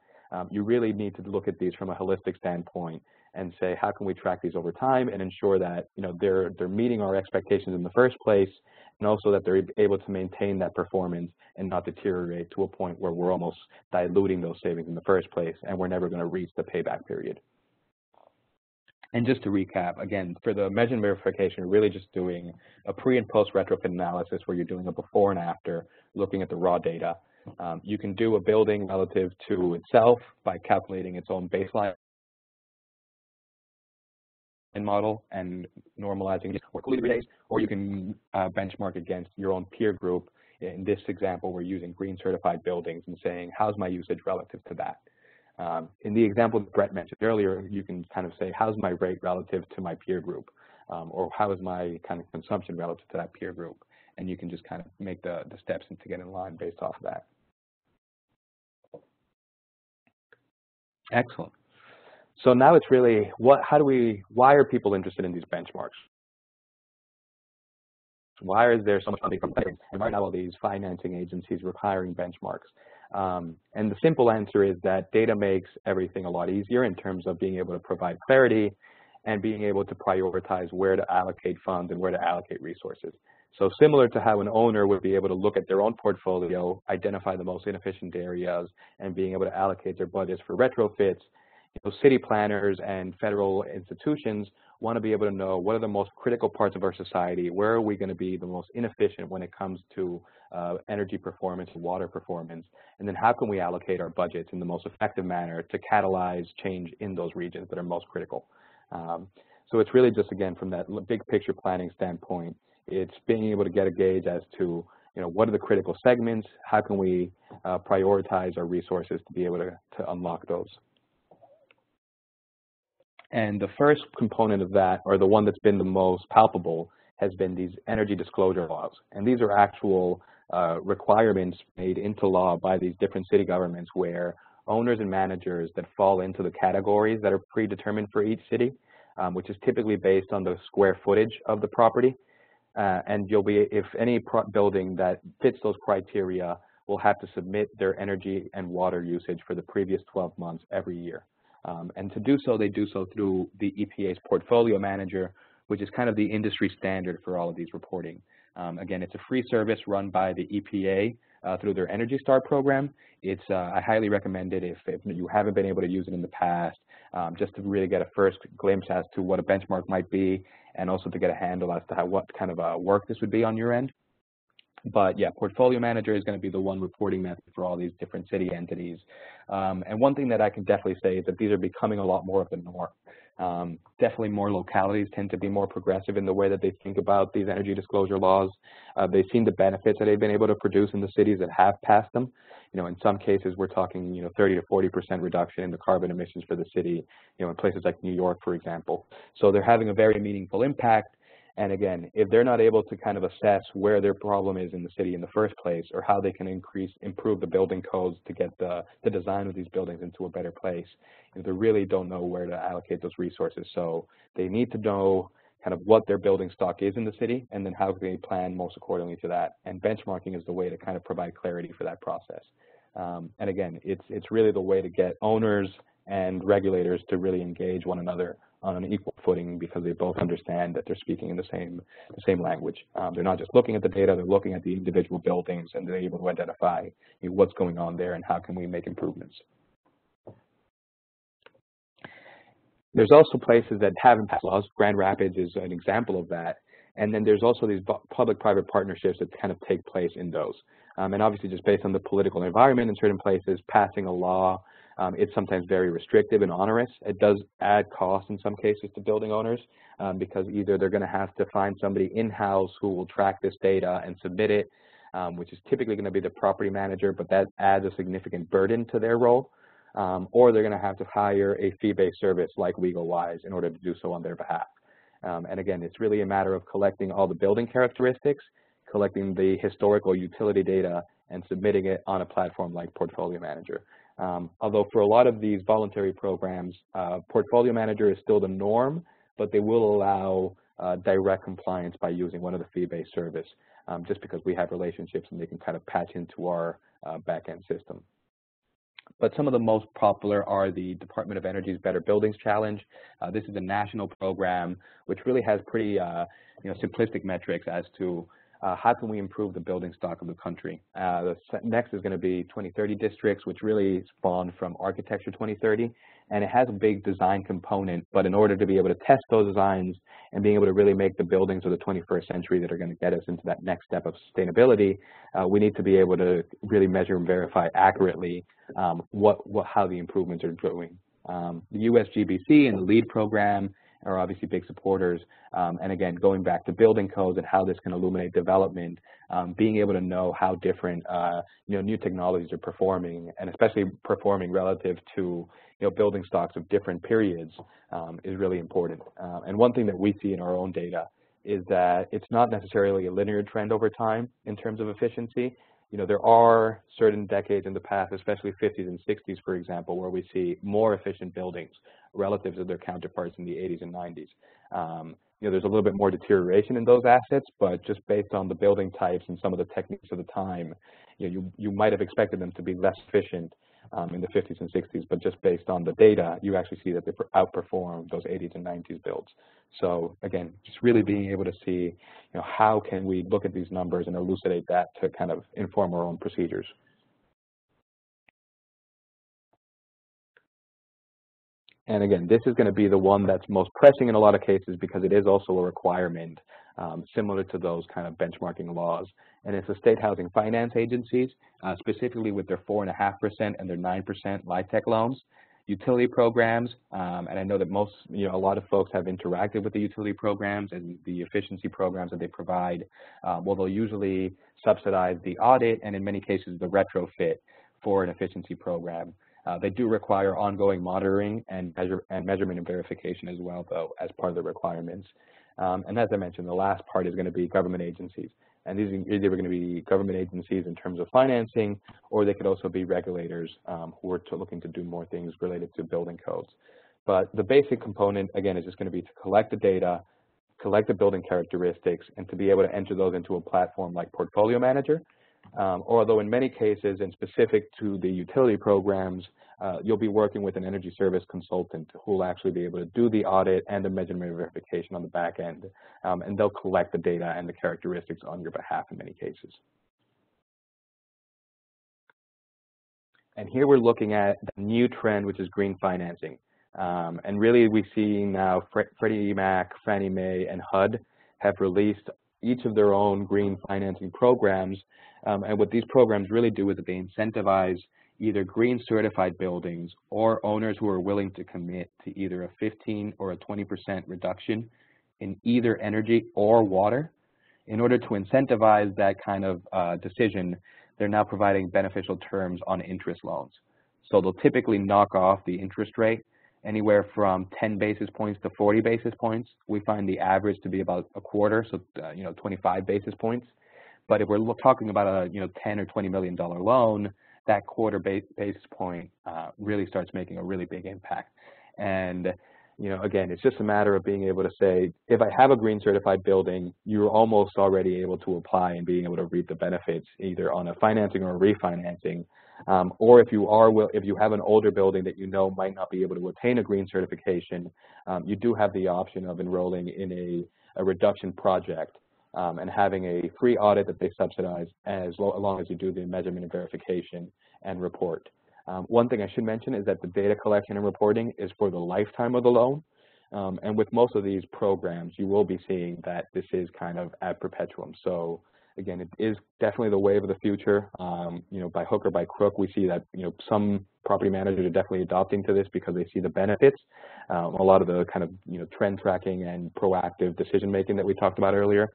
You really need to look at these from a holistic standpoint and say, how can we track these over time and ensure that they're meeting our expectations in the first place, and also that they're able to maintain that performance and not deteriorate to a point where we're almost diluting those savings in the first place and we're never going to reach the payback period. And just to recap, again, for the measurement verification, we're really just doing a pre and post retrofit analysis where you're doing a before and after, looking at the raw data. You can do a building relative to itself by calculating its own baseline model and normalizing it for days, or you can benchmark against your own peer group. In this example, we're using green certified buildings and saying, how's my usage relative to that? In the example that Brett mentioned earlier, you can kind of say, how's my rate relative to my peer group? Or how is my kind of consumption relative to that peer group? And you can just kind of make the steps to get in line based off of that. Excellent. So now it's really, why are people interested in these benchmarks? Why is there so much funding from banks? And why are all these financing agencies requiring benchmarks? And the simple answer is that data makes everything a lot easier in terms of being able to provide clarity and being able to prioritize where to allocate funds and where to allocate resources. So similar to how an owner would be able to look at their own portfolio, identify the most inefficient areas, and being able to allocate their budgets for retrofits, city planners and federal institutions want to be able to know what are the most critical parts of our society, where are we going to be the most inefficient when it comes to energy performance and water performance, and then how can we allocate our budgets in the most effective manner to catalyze change in those regions that are most critical. So it's really just, again, from that big picture planning standpoint, it's being able to get a gauge as to what are the critical segments, how can we prioritize our resources to be able to unlock those. And the first component of that, or the one that's been the most palpable, has been these energy disclosure laws. And these are actual requirements made into law by these different city governments where owners and managers that fall into the categories that are predetermined for each city, which is typically based on the square footage of the property. And if any building that fits those criteria will have to submit their energy and water usage for the previous 12 months every year. And to do so, they do so through the EPA's Portfolio Manager, which is kind of the industry standard for all of these reporting. Again, it's a free service run by the EPA through their Energy Star program. I highly recommend it if you haven't been able to use it in the past, just to really get a first glimpse as to what a benchmark might be, and also to get a handle as to what kind of work this would be on your end. But yeah, Portfolio Manager is going to be the one reporting method for all these different city entities. And one thing that I can definitely say is that these are becoming a lot more of the norm. Definitely more localities tend to be more progressive in the way that they think about these energy disclosure laws. They've seen the benefits that they've been able to produce in the cities that have passed them. In some cases, we're talking 30 to 40% reduction in the carbon emissions for the city, in places like New York, for example. So they're having a very meaningful impact. And again, if they're not able to kind of assess where their problem is in the city in the first place, or how they can improve the building codes to get the design of these buildings into a better place, they really don't know where to allocate those resources. So they need to know kind of what their building stock is in the city, and then how they plan most accordingly to that. And benchmarking is the way to kind of provide clarity for that process. And again, it's really the way to get owners and regulators to really engage one another on an equal footing, because they both understand that they're speaking in the same language. They're not just looking at the data, they're looking at the individual buildings, and they're able to identify what's going on there and how can we make improvements. There's also places that haven't passed laws. Grand Rapids is an example of that. And then there's also these public-private partnerships that kind of take place in those. And obviously, just based on the political environment in certain places, passing a law, it's sometimes very restrictive and onerous. It does add costs in some cases to building owners, because either they're going to have to find somebody in-house who will track this data and submit it, which is typically going to be the property manager, but that adds a significant burden to their role. Or they're going to have to hire a fee-based service like WegoWise in order to do so on their behalf. And again, it's really a matter of collecting all the building characteristics, collecting the historical utility data, and submitting it on a platform like Portfolio Manager. Although for a lot of these voluntary programs, Portfolio Manager is still the norm, but they will allow direct compliance by using one of the fee-based service, just because we have relationships and they can kind of patch into our back-end system. but some of the most popular are the Department of Energy's Better Buildings Challenge. This is a national program which really has pretty simplistic metrics as to how can we improve the building stock of the country. The next is going to be 2030 districts, which really spawned from Architecture 2030, and it has a big design component, but in order to be able to test those designs and being able to really make the buildings of the 21st century that are going to get us into that next step of sustainability, we need to be able to really measure and verify accurately how the improvements are doing. The USGBC and the LEED program are obviously big supporters, and again, going back to building codes and how this can illuminate development, being able to know how different new technologies are performing, and especially performing relative to building stocks of different periods is really important. And one thing that we see in our own data is that it's not necessarily a linear trend over time in terms of efficiency. There are certain decades in the past, especially 50s and 60s, for example, where we see more efficient buildings relative to their counterparts in the 80s and 90s. There's a little bit more deterioration in those assets, but just based on the building types and some of the techniques of the time, you might have expected them to be less efficient in the 50s and 60s, but just based on the data, you actually see that they outperform those 80s and 90s builds. So again, just really being able to see, how can we look at these numbers and elucidate that to kind of inform our own procedures. And again, this is going to be the one that's most pressing in a lot of cases because it is also a requirement similar to those kind of benchmarking laws. And it's the state housing finance agencies, specifically with their 4.5% and their 9% LIHTC loans, utility programs, and I know that a lot of folks have interacted with the utility programs and the efficiency programs that they provide. Well, they'll usually subsidize the audit and in many cases the retrofit for an efficiency program. They do require ongoing monitoring and measurement and verification as well, though, as part of the requirements. And as I mentioned, the last part is going to be government agencies. And these are either going to be government agencies in terms of financing, or they could also be regulators who are looking to do more things related to building codes. But the basic component, again, is just going to be to collect the data, collect the building characteristics, and to be able to enter those into a platform like Portfolio Manager. Although in many cases, and specific to the utility programs, you'll be working with an energy service consultant who will actually be able to do the audit and the measurement verification on the back end, and they'll collect the data and the characteristics on your behalf in many cases. And here we're looking at the new trend, which is green financing. And really we see now Freddie Mac, Fannie Mae, and HUD have released each of their own green financing programs. And what these programs really do is that they incentivize either green certified buildings or owners who are willing to commit to either a 15 or a 20% reduction in either energy or water. In order to incentivize that kind of decision, they're now providing beneficial terms on interest loans. So they'll typically knock off the interest rate anywhere from 10 basis points to 40 basis points. We find the average to be about a quarter, so 25 basis points. But if we're talking about a $10 or $20 million loan, that quarter basis point really starts making a really big impact. And again, it's just a matter of being able to say, if I have a green certified building, you're almost already able to apply and being able to reap the benefits either on a financing or a refinancing. Or if you have an older building that might not be able to attain a green certification, you do have the option of enrolling in a reduction project and having a free audit that they subsidize as long as you do the measurement and verification and report. One thing I should mention is that the data collection and reporting is for the lifetime of the loan. And with most of these programs, you will be seeing that this is kind of ad perpetuum. So again, it is definitely the wave of the future. By hook or by crook, we see that some property managers are definitely adopting to this because they see the benefits. A lot of the kind of trend tracking and proactive decision making that we talked about earlier.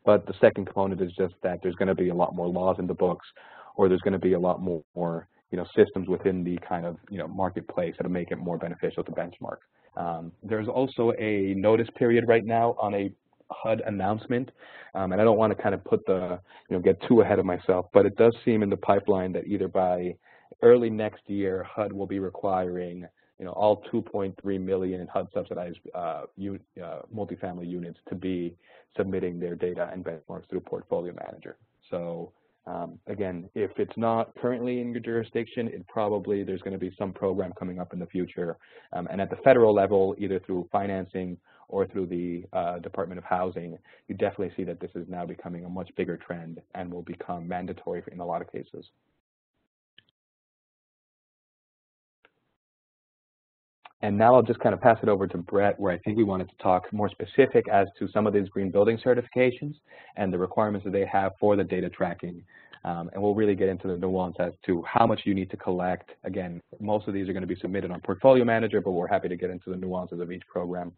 But the second component is just that there's going to be a lot more laws in the books, or there's going to be a lot more systems within the kind of marketplace that'll make it more beneficial to benchmark. There's also a notice period right now on a HUD announcement, and I don't want to kind of put get too ahead of myself, but it does seem in the pipeline that either by early next year, HUD will be requiring all 2.3 million HUD subsidized multifamily units to be submitting their data and benchmarks through Portfolio Manager. So Again, if it's not currently in your jurisdiction, there's going to be some program coming up in the future. And at the federal level, either through financing or through the Department of Housing, you definitely see that this is now becoming a much bigger trend and will become mandatory in a lot of cases. And now I'll just kind of pass it over to Brett, where I think we wanted to talk more specific as to some of these green building certifications and the requirements that they have for the data tracking. And we'll really get into the nuance as to how much you need to collect. Again, most of these are going to be submitted on Portfolio Manager, but we're happy to get into the nuances of each program.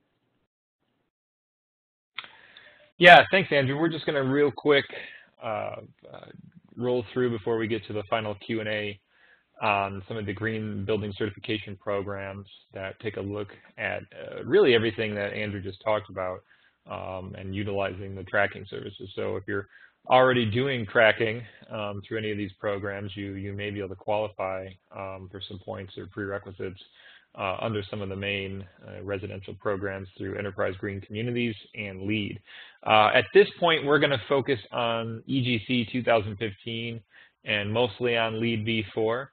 Yeah, thanks, Andrew. We're just going to real quick roll through before we get to the final Q&A on some of the green building certification programs that take a look at really everything that Andrew just talked about and utilizing the tracking services. So if you're already doing tracking through any of these programs, you may be able to qualify for some points or prerequisites under some of the main residential programs through Enterprise Green Communities and LEED. At this point, we're going to focus on EGC 2015 and mostly on LEED v4.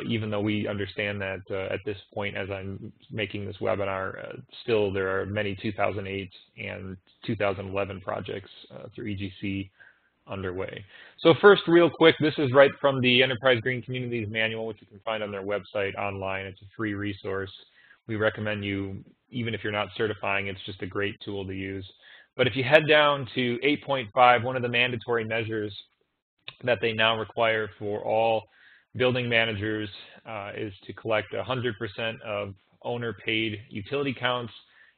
Even though we understand that at this point, as I'm making this webinar, still there are many 2008 and 2011 projects through EGC underway. So first, real quick, this is right from the Enterprise Green Communities Manual, which you can find on their website online. It's a free resource. We recommend you, even if you're not certifying, it's just a great tool to use. But if you head down to 8.5, one of the mandatory measures that they now require for all building managers is to collect 100% of owner-paid utility counts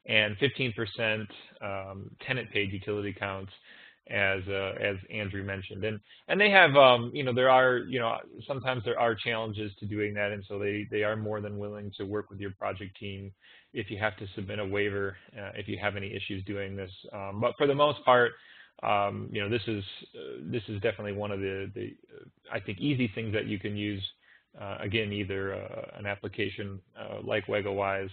and 15% tenant-paid utility counts, as Andrew mentioned. And they have, there are, sometimes there are challenges to doing that, and so they are more than willing to work with your project team if you have to submit a waiver, if you have any issues doing this. But for the most part, this is definitely one of the I think easy things that you can use. Again, either an application like WegoWise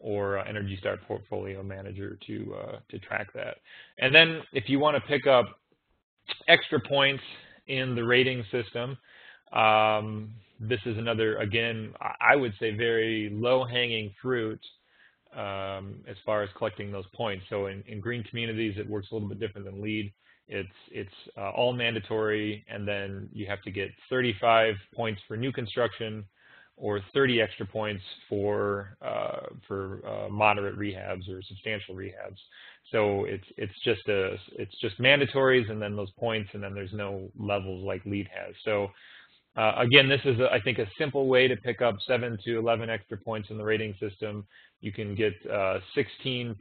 or Energy Star Portfolio Manager to track that. And then if you want to pick up extra points in the rating system, this is another, again, I would say very low-hanging fruit as far as collecting those points. So in green communities, it works a little bit different than LEED. It's all mandatory, and then you have to get 35 points for new construction, or 30 extra points for moderate rehabs or substantial rehabs. So it's just mandatories, and then those points, and then there's no levels like LEED has. So again, this is I think a simple way to pick up 7 to 11 extra points in the rating system. You can get 16%.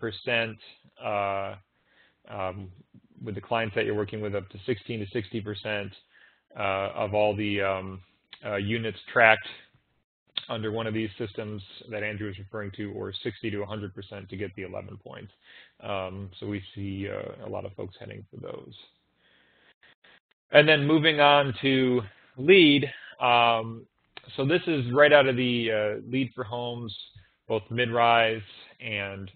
With the clients that you're working with, up to 16 to 60% of all the units tracked under one of these systems that Andrew was referring to, or 60 to 100% to get the 11 points. So we see a lot of folks heading for those. And then moving on to LEED. So this is right out of the LEED for Homes, both mid-rise and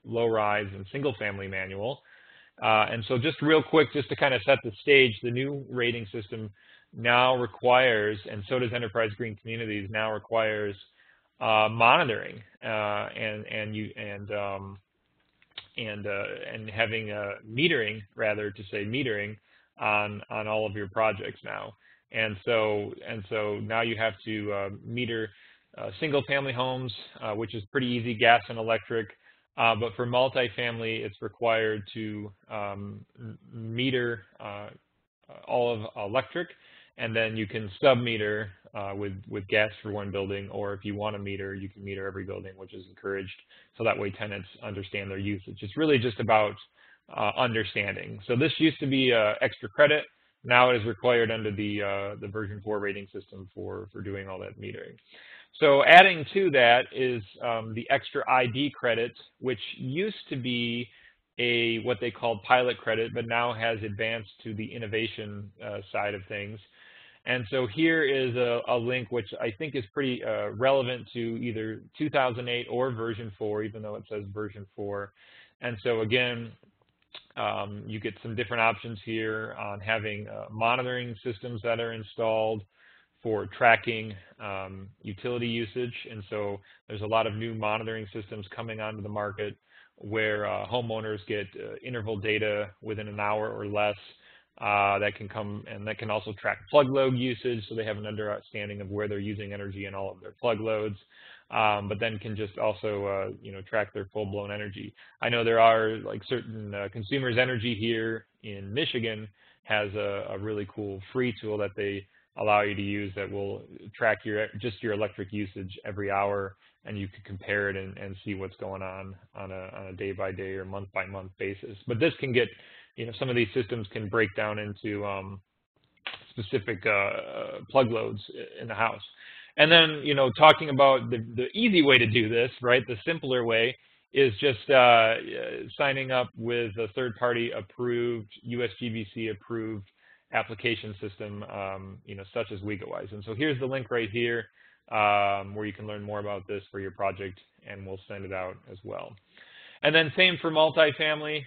low-rise and single-family manual. And so just real quick, just to kind of set the stage, the new rating system now requires, and so does Enterprise Green Communities, now requires monitoring and having metering, rather to say metering, on all of your projects now. And so now you have to meter single-family homes, which is pretty easy, gas and electric. But for multifamily, it's required to meter all of electric, and then you can sub-meter with gas for one building, or if you want to meter, you can meter every building, which is encouraged, so that way tenants understand their usage. It's really just about understanding. So this used to be extra credit. Now it is required under the version 4 rating system for doing all that metering. So adding to that is the extra ID credit, which used to be what they called pilot credit, but now has advanced to the innovation side of things. And so here is a link which I think is pretty relevant to either 2008 or version 4, even though it says version 4. And so again, You get some different options here on having monitoring systems that are installed for tracking utility usage. And so there's a lot of new monitoring systems coming onto the market where homeowners get interval data within an hour or less that can come, and that can also track plug load usage, so they have an understanding of where they're using energy in all of their plug loads. But then can just also, track their full-blown energy. I know there are like certain Consumers Energy here in Michigan has a really cool free tool that they allow you to use that will track just your electric usage every hour, and you can compare it and see what's going on a day-by-day or month-by-month basis. But this can get, some of these systems can break down into specific plug loads in the house. And then, talking about the easy way to do this, right, the simpler way is just signing up with a third-party approved, USGBC approved application system, such as WegoWise. And so here's the link right here where you can learn more about this for your project, and we'll send it out as well. And then same for multifamily.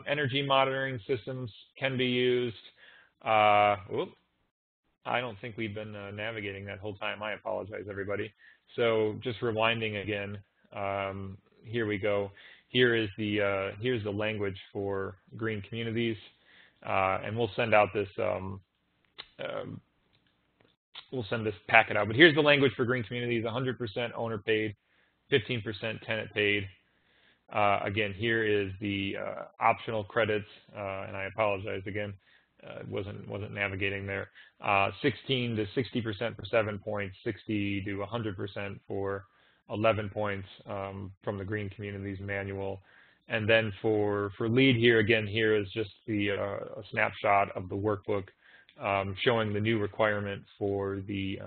Energy monitoring systems can be used. I don't think we've been navigating that whole time. I apologize, everybody. So just rewinding again, here we go. Here's the language for green communities, and we'll send out this packet out. But here's the language for green communities: 100% owner paid, 15% tenant paid. Again, here is the optional credits, and I apologize again. Wasn't navigating there. 16 to 60% for 7 points, 60 to 100% for 11 points from the Green Communities Manual. And then for LEED here, again, here is just the a snapshot of the workbook showing the new requirement for the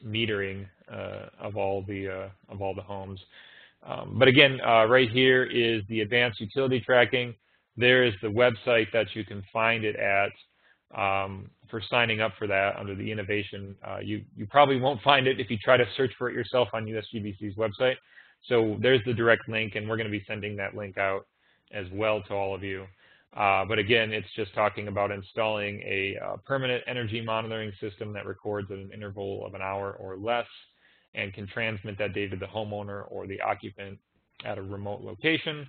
metering of all the homes. But again, right here is the advanced utility tracking. There is the website that you can find it at for signing up for that under the innovation. You probably won't find it if you try to search for it yourself on USGBC's website. So there's the direct link, and we're going to be sending that link out as well to all of you. But again, it's just talking about installing a permanent energy monitoring system that records at an interval of an hour or less and can transmit that data to the homeowner or the occupant at a remote location.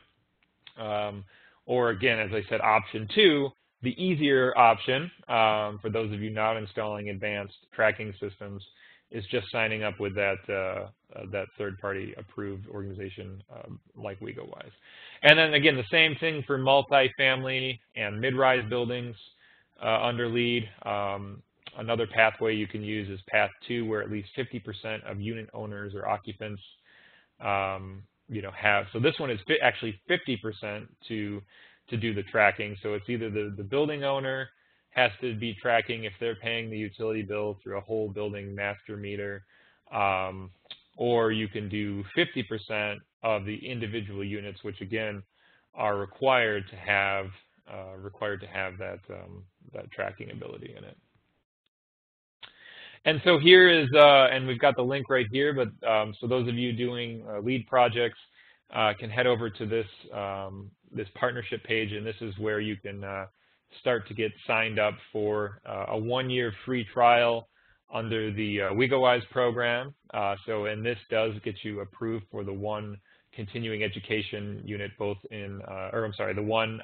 Or again, as I said, option 2, the easier option for those of you not installing advanced tracking systems is just signing up with that that third-party approved organization like WegoWise. And then again, the same thing for multifamily and mid-rise buildings under LEED. Another pathway you can use is path 2, where at least 50% of unit owners or occupants have. So this one is actually 50% to do the tracking. So it's either the building owner has to be tracking if they're paying the utility bill through a whole building master meter, or you can do 50% of the individual units, which again are required to have that tracking ability in it. And so here is, and we've got the link right here, but so those of you doing LEED projects can head over to this this partnership page, and this is where you can start to get signed up for a 1-year free trial under the WegoWise program. And this does get you approved for the one continuing education unit, both in, the one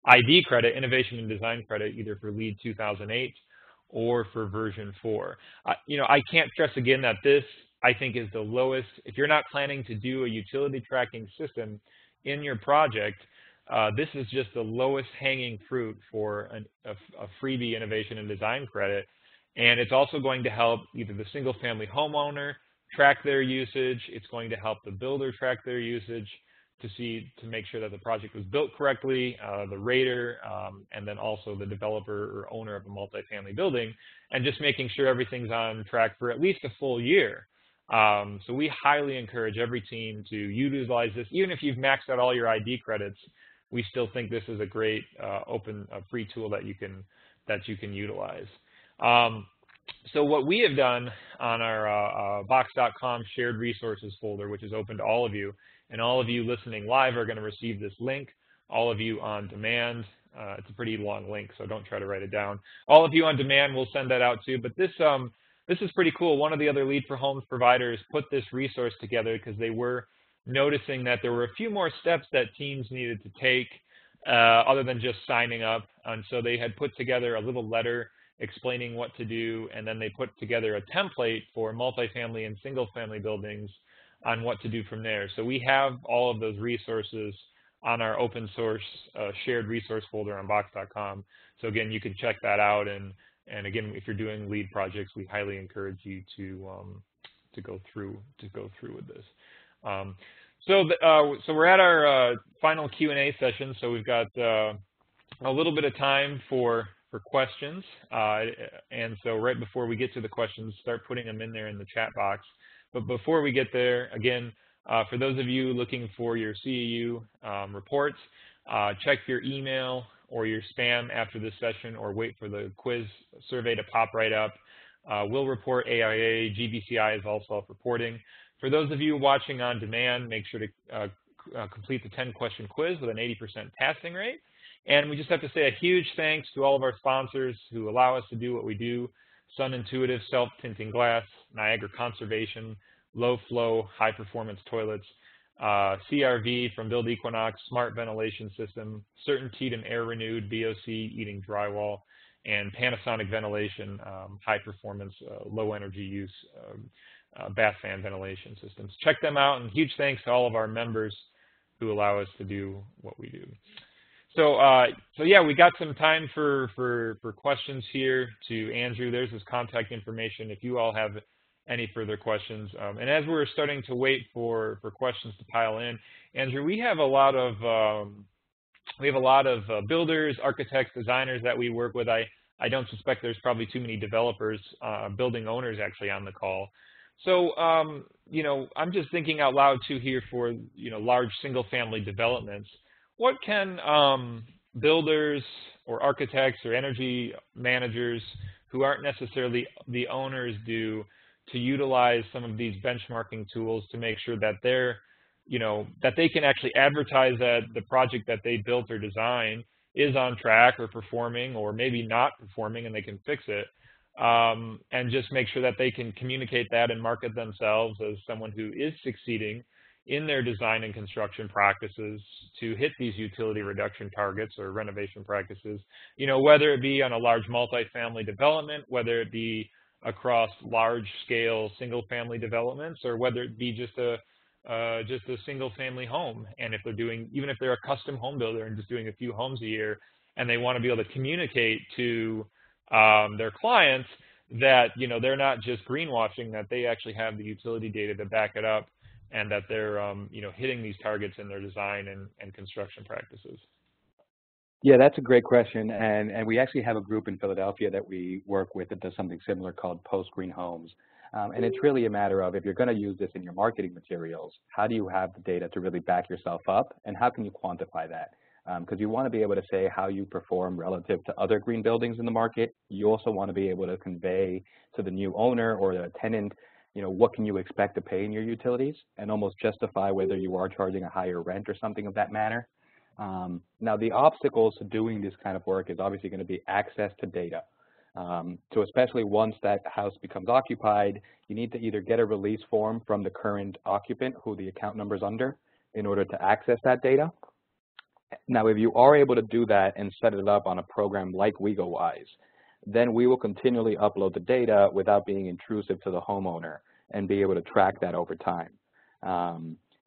ID credit, Innovation and Design credit, either for LEED 2008 or for version 4. I can't stress again that this, I think, is the lowest. If you're not planning to do a utility tracking system in your project, this is just the lowest hanging fruit for a freebie Innovation and Design credit. And it's also going to help either the single family homeowner track their usage. It's going to help the builder track their usage to make sure that the project was built correctly, the rater, and then also the developer or owner of a multifamily building, and just making sure everything's on track for at least a full year. So we highly encourage every team to utilize this. Even if you've maxed out all your ID credits, we still think this is a great free tool that you can utilize. So what we have done on our box.com shared resources folder, which is open to all of you, and all of you listening live are going to receive this link all of you on demand. It's a pretty long link, so don't try to write it down. All of you on demand, we'll send that out too. But this is pretty cool. One of the other Lead for Homes providers put this resource together because they were noticing that there were a few more steps that teams needed to take other than just signing up. And so they had put together a little letter explaining what to do, and then they put together a template for multifamily and single-family buildings on what to do from there. So we have all of those resources on our open source shared resource folder on box.com. So again, you can check that out. And again, if you're doing lead projects, we highly encourage you to go through with this. So we're at our final Q&A session. So we've got a little bit of time for questions. And so right before we get to the questions, start putting them in there in the chat box. But before we get there, again, for those of you looking for your CEU reports, check your email or your spam after this session, or wait for the quiz survey to pop right up. We'll report AIA. GBCI is all self-reporting. For those of you watching on demand, make sure to complete the 10-question quiz with an 80% passing rate. And we just have to say a huge thanks to all of our sponsors who allow us to do what we do: Sun Intuitive Self-Tinting Glass, Niagara Conservation, Low Flow High Performance Toilets, CRV from Build Equinox, Smart Ventilation System, Certainteed and Air Renewed, BOC Eating Drywall, and Panasonic Ventilation, High Performance, Low Energy Use Bath Fan Ventilation Systems. Check them out, and huge thanks to all of our members who allow us to do what we do. So yeah, we got some time for questions here to Andrew. There's his contact information if you all have any further questions. And as we're starting to wait for questions to pile in, Andrew, we have a lot of builders, architects, designers that we work with. I don't suspect there's probably too many developers, building owners actually on the call. So you know, I'm just thinking out loud too here for large single-family developments. What can builders or architects or energy managers who aren't necessarily the owners do to utilize some of these benchmarking tools to make sure that they're, that they can actually advertise that the project that they built or designed is on track or performing, or maybe not performing, and they can fix it, and just make sure that they can communicate that and market themselves as someone who is succeeding in their design and construction practices to hit these utility reduction targets or renovation practices, whether it be on a large multifamily development, whether it be across large-scale single-family developments, or whether it be just a single-family home. And if they're doing, even if they're a custom home builder and just doing a few homes a year, and they want to be able to communicate to their clients that they're not just greenwashing, that they actually have the utility data to back it up, and that they're hitting these targets in their design and construction practices. Yeah, that's a great question, and we actually have a group in Philadelphia that we work with that does something similar called Post Green Homes. And it's really a matter of, if you're going to use this in your marketing materials, how do you have the data to really back yourself up, and how can you quantify that? Because you want to be able to say how you perform relative to other green buildings in the market. You also want to be able to convey to the new owner or the tenant, what can you expect to pay in your utilities, and almost justify whether you are charging a higher rent or something of that manner. Now, the obstacles to doing this kind of work is obviously going to be access to data. So especially once that house becomes occupied, you need to either get a release form from the current occupant who the account number is under in order to access that data. Now, if you are able to do that and set it up on a program like WegoWise, then we will continually upload the data without being intrusive to the homeowner and be able to track that over time.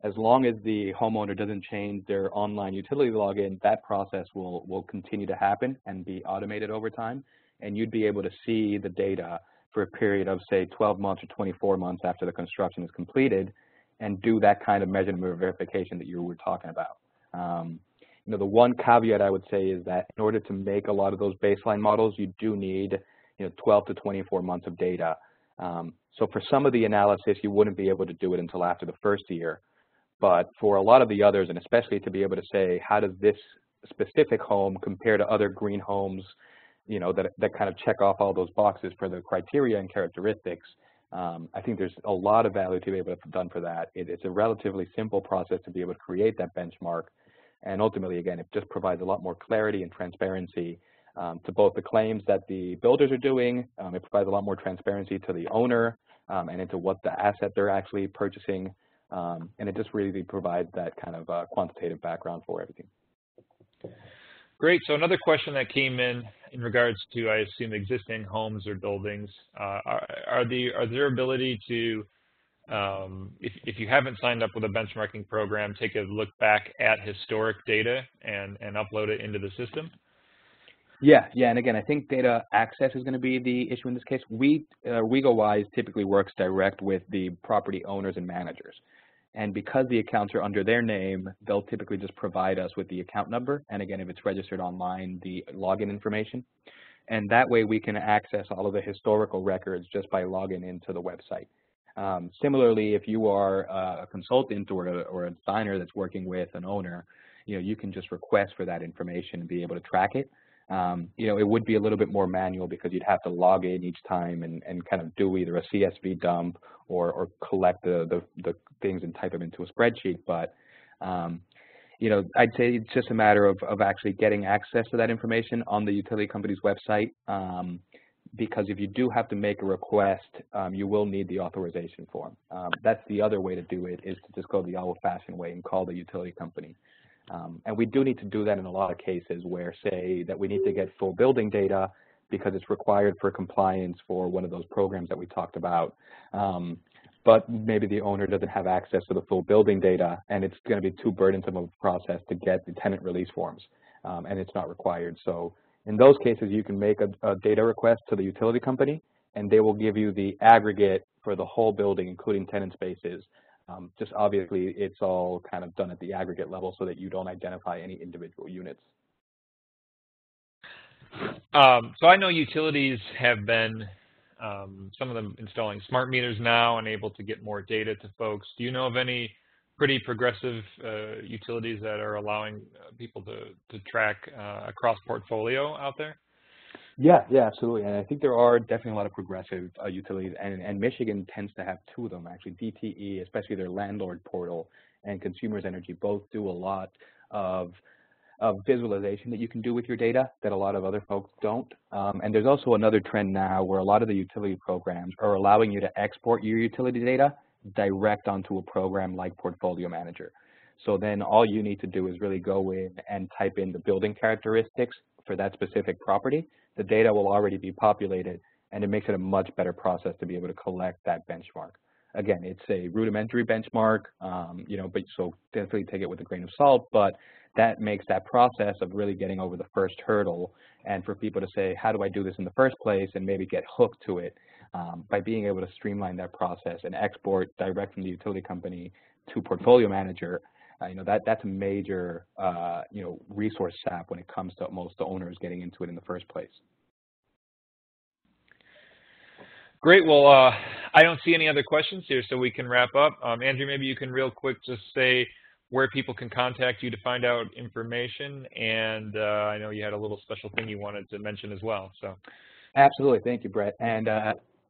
As long as the homeowner doesn't change their online utility login, that process will continue to happen and be automated over time. And you'd be able to see the data for a period of, say, 12 months or 24 months after the construction is completed, and do that kind of measurement verification that you were talking about. The one caveat I would say is that in order to make a lot of those baseline models, you do need 12 to 24 months of data. So for some of the analysis, you wouldn't be able to do it until after the first year. But for a lot of the others, and especially to be able to say, how does this specific home compare to other green homes, that kind of check off all those boxes for the criteria and characteristics, I think there's a lot of value to be able to done for that. It's a relatively simple process to be able to create that benchmark. And ultimately, again, it just provides a lot more clarity and transparency to both the claims that the builders are doing. It provides a lot more transparency to the owner and into what the asset they're actually purchasing. And it just really provides that kind of quantitative background for everything. Great. So another question that came in regards to, I assume, existing homes or buildings, are there ability to, if you haven't signed up with a benchmarking program, take a look back at historic data and upload it into the system? Yeah, and again, I think data access is going to be the issue in this case. WegoWise typically works direct with the property owners and managers. And because the accounts are under their name, they'll typically just provide us with the account number. And again, if it's registered online, the login information. And that way we can access all of the historical records just by logging into the website. Similarly, if you are a consultant or a designer that's working with an owner, you can just request for that information and be able to track it. It would be a little bit more manual because you'd have to log in each time and kind of do either a CSV dump or collect the things and type them into a spreadsheet. But, I'd say it's just a matter of actually getting access to that information on the utility company's website. Because if you do have to make a request, you will need the authorization form. That's the other way to do it, is to just go the old-fashioned way and call the utility company. And we do need to do that in a lot of cases where, say, that we need to get full building data because it's required for compliance for one of those programs that we talked about. But maybe the owner doesn't have access to the full building data, and it's going to be too burdensome of a process to get the tenant release forms, and it's not required. So in those cases, you can make a data request to the utility company, and they will give you the aggregate for the whole building, including tenant spaces. Just obviously, it's all kind of done at the aggregate level so that you don't identify any individual units. So I know utilities have been, some of them installing smart meters now and able to get more data to folks. Do you know of any pretty progressive utilities that are allowing people to track across portfolio out there? Yeah, absolutely. And I think there are definitely a lot of progressive utilities, and Michigan tends to have two of them, actually. DTE, especially their landlord portal, and Consumers Energy both do a lot of visualization that you can do with your data that a lot of other folks don't. And there's also another trend now where a lot of the utility programs are allowing you to export your utility data direct onto a program like Portfolio Manager. So then all you need to do is really go in and type in the building characteristics for that specific property. The data will already be populated, and it makes it a much better process to be able to collect that benchmark. Again, it's a rudimentary benchmark, but so definitely take it with a grain of salt, but that makes that process of really getting over the first hurdle, and for people to say, how do I do this in the first place, and maybe get hooked to it by being able to streamline that process and export direct from the utility company to Portfolio Manager. That's a major, resource sap when it comes to most owners getting into it in the first place. Great. Well, I don't see any other questions here, so we can wrap up. Andrew, maybe you can real quick just say where people can contact you to find out information, and I know you had a little special thing you wanted to mention as well. So, absolutely. Thank you, Brett. And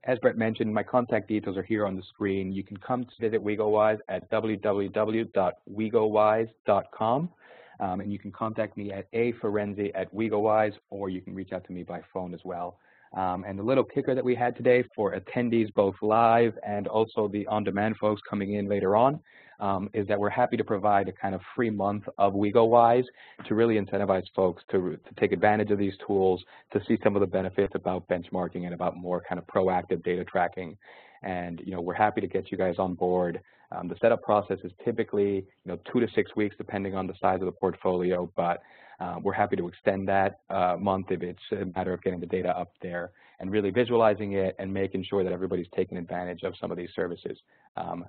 as Brett mentioned, my contact details are here on the screen. You can come to visit WegoWise at www.wegowise.com, and you can contact me at aforenzi@WegoWise, or you can reach out to me by phone as well. And the little kicker that we had today for attendees, both live and also the on-demand folks coming in later on, is that we're happy to provide a kind of free month of WegoWise to really incentivize folks to take advantage of these tools, to see some of the benefits about benchmarking and about more kind of proactive data tracking. And we're happy to get you guys on board. The setup process is typically 2 to 6 weeks, depending on the size of the portfolio, but we're happy to extend that month if it's a matter of getting the data up there and really visualizing it and making sure that everybody's taking advantage of some of these services.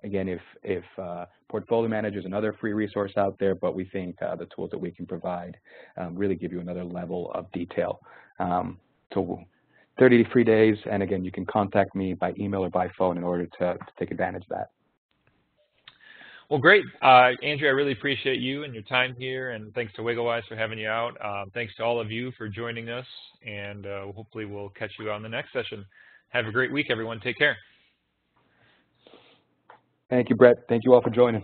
Again, if Portfolio Manager is another free resource out there, but we think the tools that we can provide really give you another level of detail. So 30 free days, and again, you can contact me by email or by phone in order to take advantage of that. Well, great. Andrew, I really appreciate you and your time here, and thanks to WegoWise for having you out. Thanks to all of you for joining us, and hopefully we'll catch you on the next session. Have a great week, everyone. Take care. Thank you, Brett. Thank you all for joining.